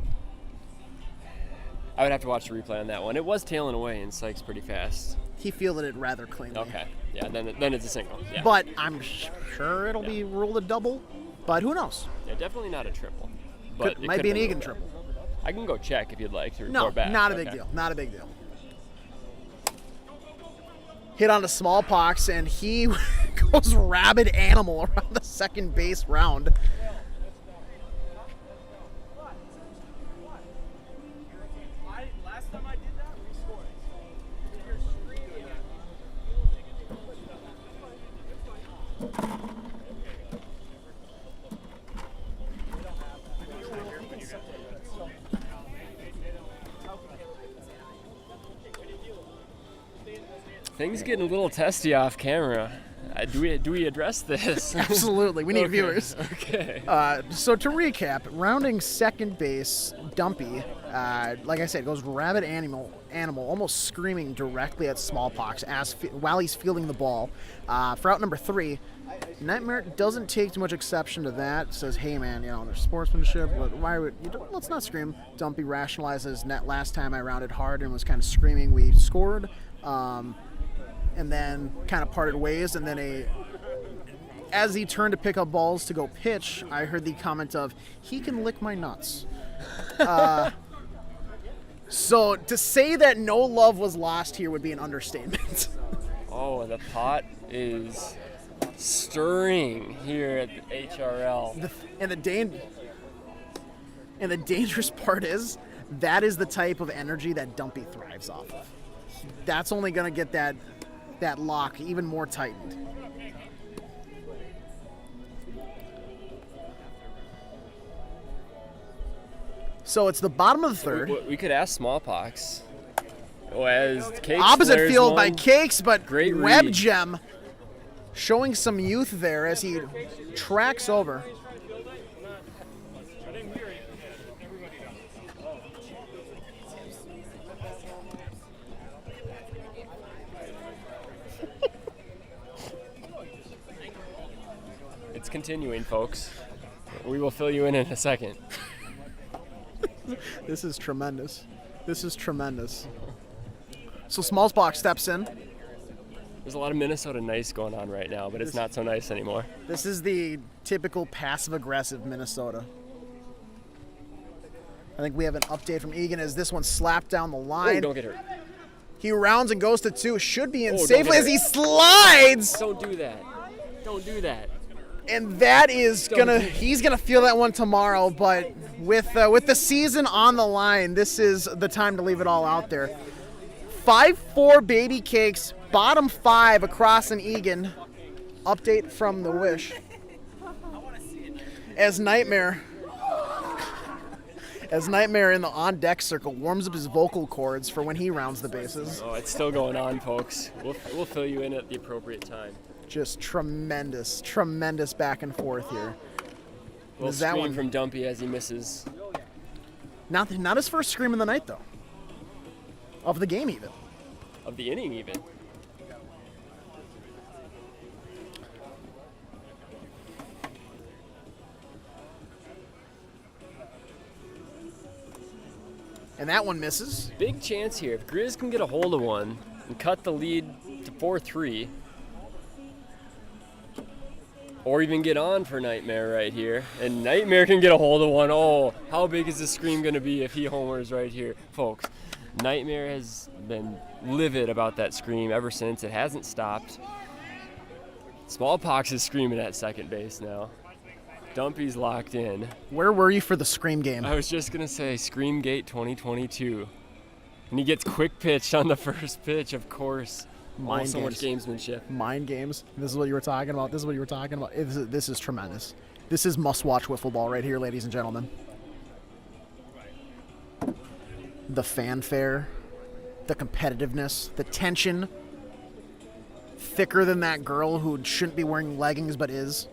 I would have to watch the replay on that one. It was tailing away, and Sykes pretty fast. He fielded it rather cleanly. Okay, yeah, then it's a single. Yeah. But I'm sure it'll be ruled a double, but who knows? Yeah, definitely not a triple. But it might be an Egan triple. I can go check if you'd like to report back. No, not a big deal. Not a big deal. Hit on the Smallpox, and he goes rabid animal around the second base round. Things getting a little testy off camera. Do we address this? Absolutely. We need viewers. Okay. So to recap, rounding second base, Dumpy, like I said, goes rabid animal, almost screaming directly at Smallpox while he's fielding the ball. For out number 3, Nightmare doesn't take too much exception to that. Says, hey man, there's sportsmanship, but let's not scream. Dumpy rationalizes, last time I rounded hard and was kind of screaming we scored. And then kind of parted ways, and then as he turned to pick up balls to go pitch, I heard the comment of, he can lick my nuts. So to say that no love was lost here would be an understatement. Oh, the pot is stirring here at the HRL. And the dangerous part is that is the type of energy that Dumpy thrives off of. That's only going to get that lock even more tightened. So it's the bottom of the third. We could ask Smallpox. As Cakes Opposite flares field one. by Cakes, but Great Web read. Gem showing some youth there as he tracks over. It's continuing, folks. We will fill you in a second. This is tremendous. This is tremendous. So Smallsbox steps in. There's a lot of Minnesota nice going on right now, but it's not so nice anymore. This is the typical passive-aggressive Minnesota. I think we have an update from Egan as this one slapped down the line. Oh, don't get hurt. He rounds and goes to two. Should be in Don't safely get as he hurt. slides. Don't do that. Don't do that. And that is he's gonna feel that one tomorrow. But with the season on the line, this is the time to leave it all out there. 5-4 Baby Cakes, bottom 5 across an Egan. Update from the Wish. As Nightmare in the on-deck circle warms up his vocal cords for when he rounds the bases. Oh, it's still going on, folks. We'll fill you in at the appropriate time. Just tremendous, tremendous back and forth here. We'll Is that scream one from Dumpy as he misses. not his first scream of the night though. Of the game even. Of the inning, even. And that one misses. Big chance here. If Grizz can get a hold of one and cut the lead to 4-3, or even get on for Nightmare right here, and Nightmare can get a hold of one. Oh, how big is this scream going to be if he homers right here? Folks, Nightmare has been livid about that scream ever since. It hasn't stopped. Smallpox is screaming at second base now. Dumpy's locked in. Where were you for the scream game? I was just going to say Screamgate 2022. And he gets quick pitch on the first pitch, of course. Mind so much games. gamesmanship. Mind games. This is what you were talking about. This is tremendous. This is must-watch wiffle ball right here, ladies and gentlemen. The fanfare, the competitiveness, the tension. Thicker than that girl who shouldn't be wearing leggings but is.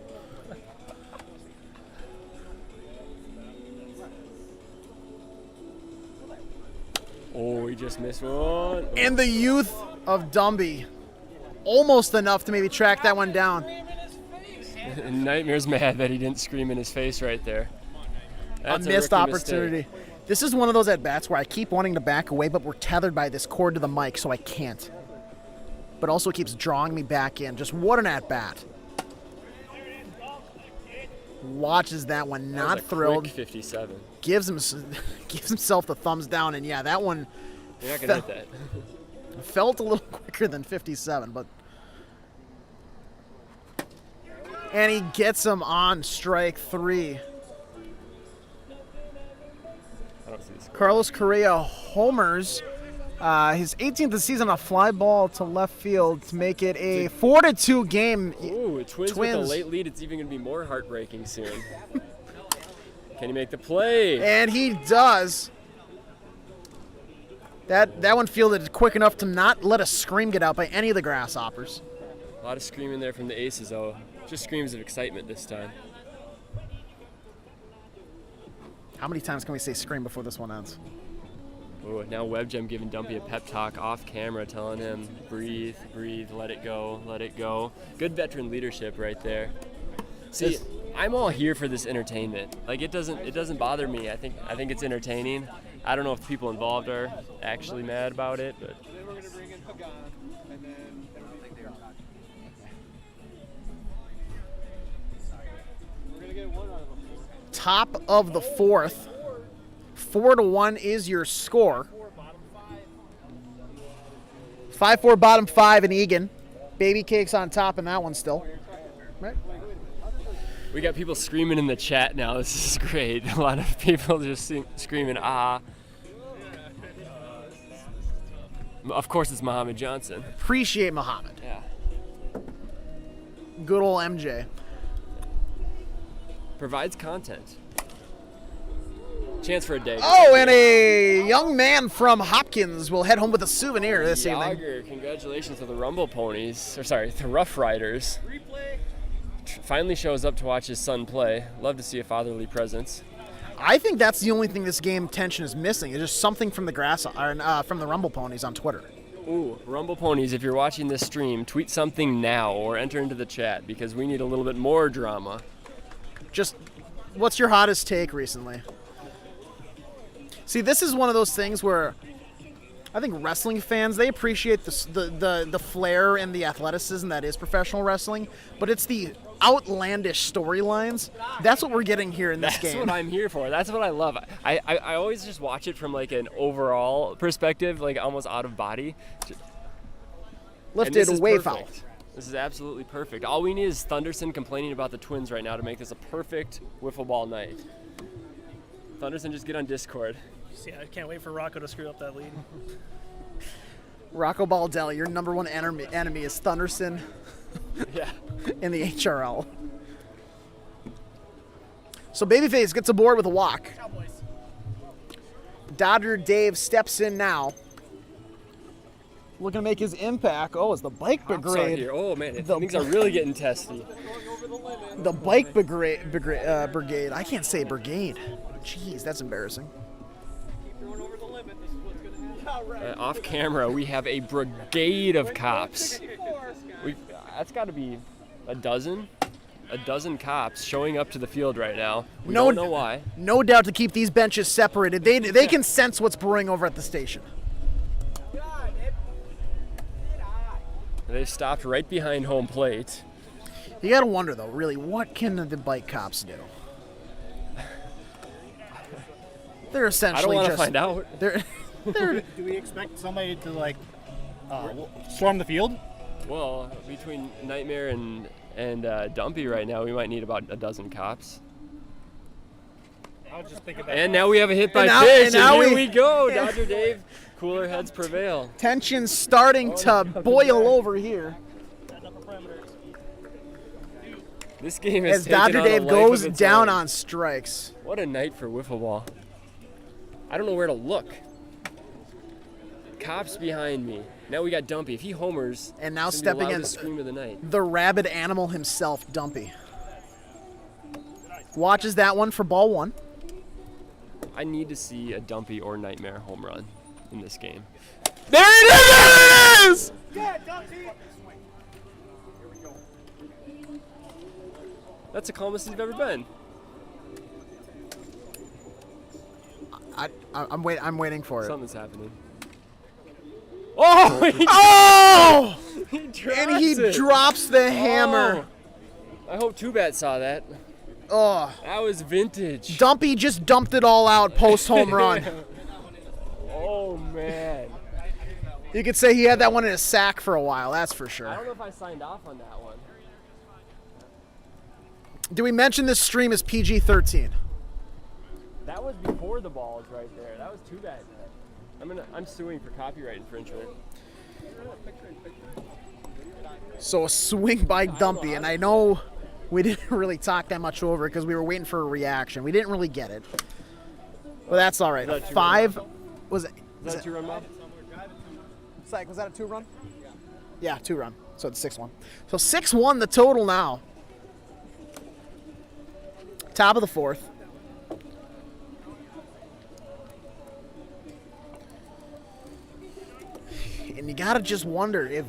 Oh, he just missed one. And the youth of Dumby. Almost enough to maybe track that one down. And Nightmare's mad that he didn't scream in his face right there. That's a missed rookie opportunity. mistake. This is one of those at-bats where I keep wanting to back away, but we're tethered by this cord to the mic, so I can't. But also keeps drawing me back in. Just what an at-bat. Watches that one, That not was a thrilled. Quick 57. Gives himself the thumbs down, and yeah, that one You're not going to hit that. felt a little quicker than 57, but... And he gets him on strike 3. I don't see this. Carlos Correa homers his 18th of the season, a fly ball to left field to make it a 4-2 game. Ooh, Twins with a late lead. It's even going to be more heartbreaking soon. Can he make the play? And he does. That one fielded quick enough to not let a scream get out by any of the Grasshoppers. A lot of screaming there from the Aces, though. Just screams of excitement this time. How many times can we say scream before this one ends? Ooh, now WebGem giving Dumpy a pep talk off camera, telling him, breathe, breathe, let it go, let it go. Good veteran leadership right there. See, I'm all here for this entertainment. Like it doesn't bother me. I think it's entertaining. I don't know if the people involved are actually mad about it, but Then we're gonna bring in Pagan, and then we're gonna get one out of them. Top of the fourth. 4-1 is your score. 5-4 bottom 5 in Egan. Baby cakes on top in that one still. Right. We got people screaming in the chat now. This is great. A lot of people just screaming, ah. Of course, it's Muhammad Johnson. Appreciate Muhammad. Yeah. Good old MJ. Provides content. Chance for a day. Oh, and a young man from Hopkins will head home with a souvenir this evening. Yager, congratulations to the Rumble Ponies. Or sorry, the Rough Riders. Finally shows up to watch his son play. Love to see a fatherly presence. I think that's the only thing this game tension is missing. It's just something from the from the Rumble Ponies on Twitter. Ooh, Rumble Ponies, if you're watching this stream, tweet something now or enter into the chat because we need a little bit more drama. Just, what's your hottest take recently? See, this is one of those things where I think wrestling fans, they appreciate the flair and the athleticism that is professional wrestling, but it's the outlandish storylines. That's what we're getting here in this game. That's what I'm here for. That's what I love. I always just watch it from like an overall perspective, like almost out of body. Lifted way foul. This is absolutely perfect. All we need is Thunderson complaining about the Twins right now to make this a perfect wiffle ball night. Thunderson, just get on Discord. Yeah, I can't wait for Rocco to screw up that lead. Rocco Baldelli, your number one enemy is Thunderson. Yeah. In the HRL. So Babyface gets aboard with a walk. Dodger Dave steps in now. Looking to make his impact. Oh, it's the bike brigade. Here. Oh man, things are really getting testy. The bike brigade. I can't say brigade. Jeez, that's embarrassing. Off camera, we have a brigade of cops. That's got to be a dozen cops showing up to the field right now. We don't know why. No doubt to keep these benches separated. They can sense what's brewing over at the station. They've stopped right behind home plate. You gotta wonder though, really, what can the bike cops do? They're essentially I don't just. want to find out. Do we expect somebody to like storm the field? Well, between Nightmare and Dumpy right now, we might need about a dozen cops. I was just thinking that. And now we have a hit by pitch, and here we go. Dodger Dave, cooler heads prevail. Tension's starting to boil over here. This game is as Dodger Dave on goes down on strikes. What a night for wiffle ball. I don't know where to look. Cops behind me. Now we got Dumpy. If he homers, and now it's stepping in, scream of the night. The rabid animal himself, Dumpy. Watches that one for ball one. I need to see a Dumpy or Nightmare home run in this game. There it is! That's the calmest he's ever been. I'm waiting for it. Something's happening. Oh! He drops the hammer. Oh. I hope Two-Bat saw that. Oh. That was vintage. Dumpy just dumped it all out post home run. Oh man. You could say he had that one in his sack for a while, that's for sure. I don't know if I signed off on that one. Do we mention this stream is PG-13? That was before the balls right there. That was Two-Bat. I'm suing for copyright infringement. So a swing by Dumpy, and I know we didn't really talk that much over it because we were waiting for a reaction. We didn't really get it. But that's all right. Five was it? Is that a two-run, Bob? Psych, was that a two-run? Yeah, two-run. So it's 6-1. So 6-1 the total now. Top of the fourth. And you gotta just wonder if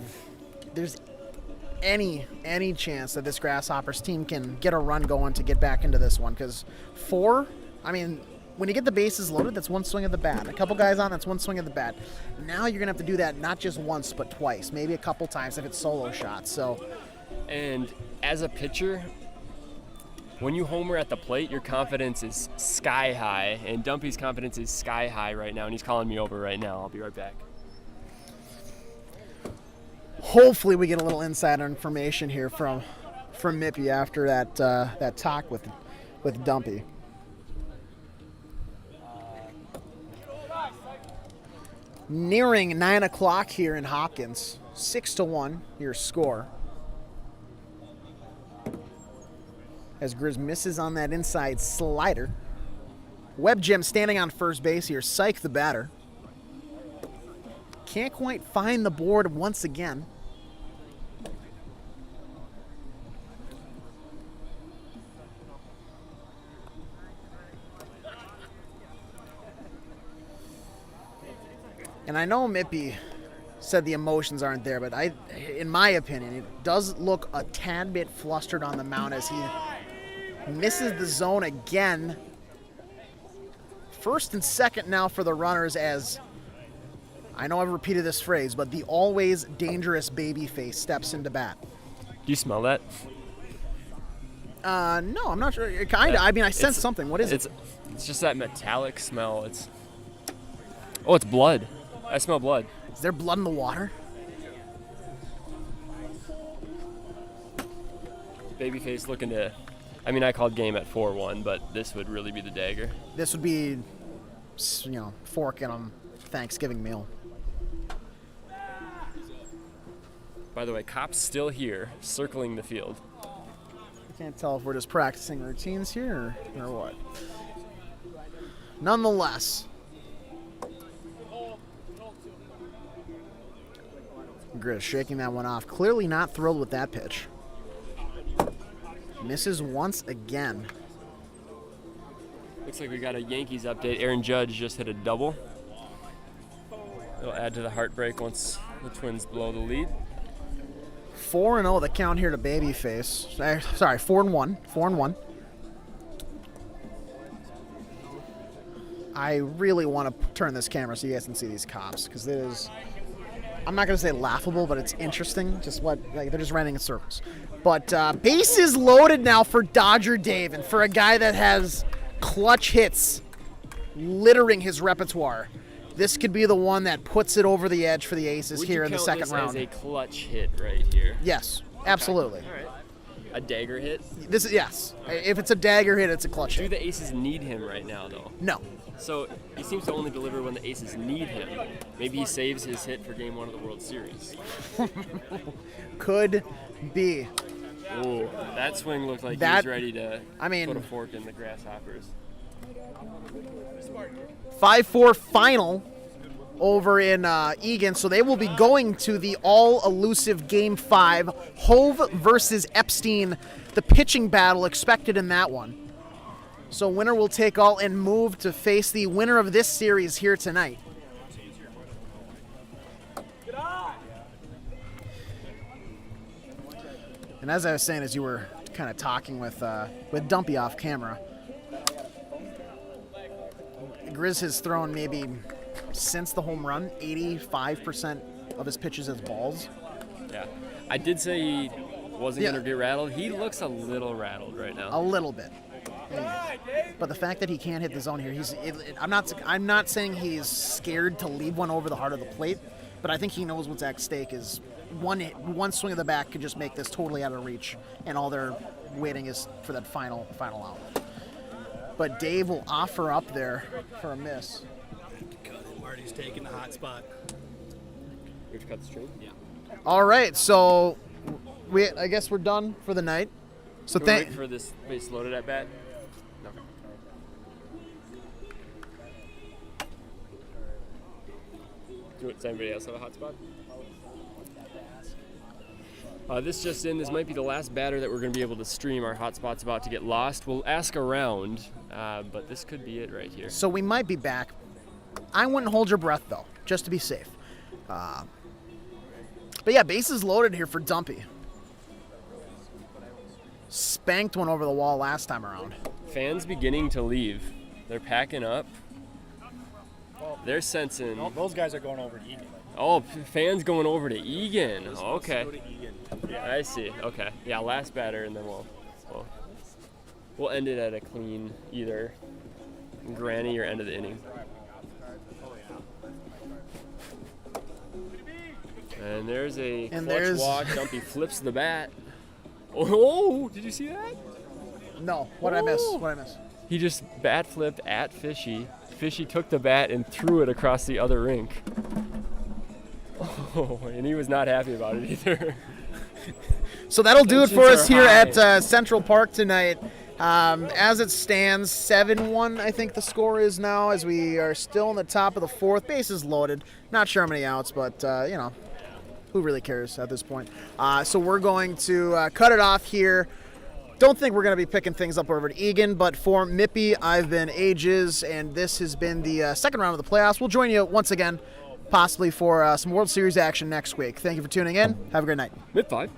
there's any chance that this Grasshoppers team can get a run going to get back into this one. Because 4, I mean, when you get the bases loaded, that's one swing of the bat. A couple guys on, that's one swing of the bat. Now you're gonna have to do that not just once, but twice, maybe a couple times if it's solo shots. So, and as a pitcher, when you homer at the plate, your confidence is sky high, and Dumpy's confidence is sky high right now, and he's calling me over right now. I'll be right back. hopefully we get a little insider information here from Mippy after that talk with Dumpy. Nearing 9 o'clock here in Hopkins. 6-1 your score. As Grizz misses on that inside slider. Web Gem standing on first base here. Syke the batter. Can't quite find the board once again. And I know Mippy said the emotions aren't there, but in my opinion, it does look a tad bit flustered on the mound as he misses the zone again. First and second now for the runners, as I know I've repeated this phrase, but the always dangerous babyface steps into bat. Do you smell that? No, I'm not sure. Kinda. I mean, I sense something. What is it? It's just that metallic smell. It's blood. I smell blood. Is there blood in the water? Babyface looking to... I mean, I called game at 4-1, but this would really be the dagger. This would be, fork in a Thanksgiving meal. By the way, Cop's still here, circling the field. I can't tell if we're just practicing routines here or what. Nonetheless, Grizz shaking that one off. Clearly not thrilled with that pitch. Misses once again. Looks like we got a Yankees update. Aaron Judge just hit a double. It'll add to the heartbreak once the Twins blow the lead. 4-0 the count here to Babyface. Sorry, 4-1. 4-1. I really want to turn this camera so you guys can see these Cops, because it is, I'm not going to say laughable, but it's interesting. Just they're just running in circles. But bases loaded now for Dodger Dave, and for a guy that has clutch hits littering his repertoire, this could be the one that puts it over the edge for the Aces here in the second round. Would you count this as a clutch hit right here? Yes, absolutely. Okay. All right. A dagger hit? Yes. If it's a dagger hit, it's a clutch hit. Do the Aces need him right now, though? No. So he seems to only deliver when the Aces need him. Maybe he saves his hit for Game 1 of the World Series. Could be. Oh, that swing looked like he was ready to put a fork in the Grasshoppers. 5-4 final over in Egan, so they will be going to the all-elusive Game 5. Hove versus Epstein, the pitching battle expected in that one. So winner will take all and move to face the winner of this series here tonight. And as I was saying, as you were kind of talking with Dumpy off camera, Grizz has thrown maybe since the home run 85% of his pitches as balls. Yeah, I did say he wasn't going to be rattled. He looks a little rattled right now. A little bit. But the fact that he can't hit the zone here, I'm not saying he's scared to leave one over the heart of the plate, but I think he knows what's at stake is one swing of the bat could just make this totally out of reach, and all they're waiting is for that final out. But Dave will offer up there for a miss. Marty's taking the hot spot. We have to cut the string? Yeah. All right, so I guess we're done for the night. So wait for this base loaded at bat. No. Does anybody else have a hot spot? This just in, this might be the last batter that we're going to be able to stream. Our hotspot's about to get lost. We'll ask around, but this could be it right here. So we might be back. I wouldn't hold your breath, though, just to be safe. But yeah, bases loaded here for Dumpy. Spanked one over the wall last time around. Fans beginning to leave. They're packing up. They're sensing. No, those guys are going over to Egan. Oh, fans going over to Egan. Okay. Go to Egan. Yeah. I see. Okay. Yeah, last batter, and then we'll end it at a clean either granny or end of the inning. And there's a And clutch there's- walk. Dumpy flips the bat. Oh, did you see that? No. What did I miss? Oh. What did I miss? He just bat flipped at Fishy. Fishy took the bat and threw it across the other rink. Oh, and he was not happy about it either. So that'll do it for Tensions us are here high. at Central Park tonight. As it stands, 7-1, I think the score is now, as we are still in the top of the fourth. Bases loaded. Not sure how many outs, but, who really cares at this point? So we're going to cut it off here. Don't think we're going to be picking things up over at Egan, but for Mippy, I've been Ages, and this has been the second round of the playoffs. We'll join you once again, possibly for some World Series action next week. Thank you for tuning in. Have a great night. Mid-5.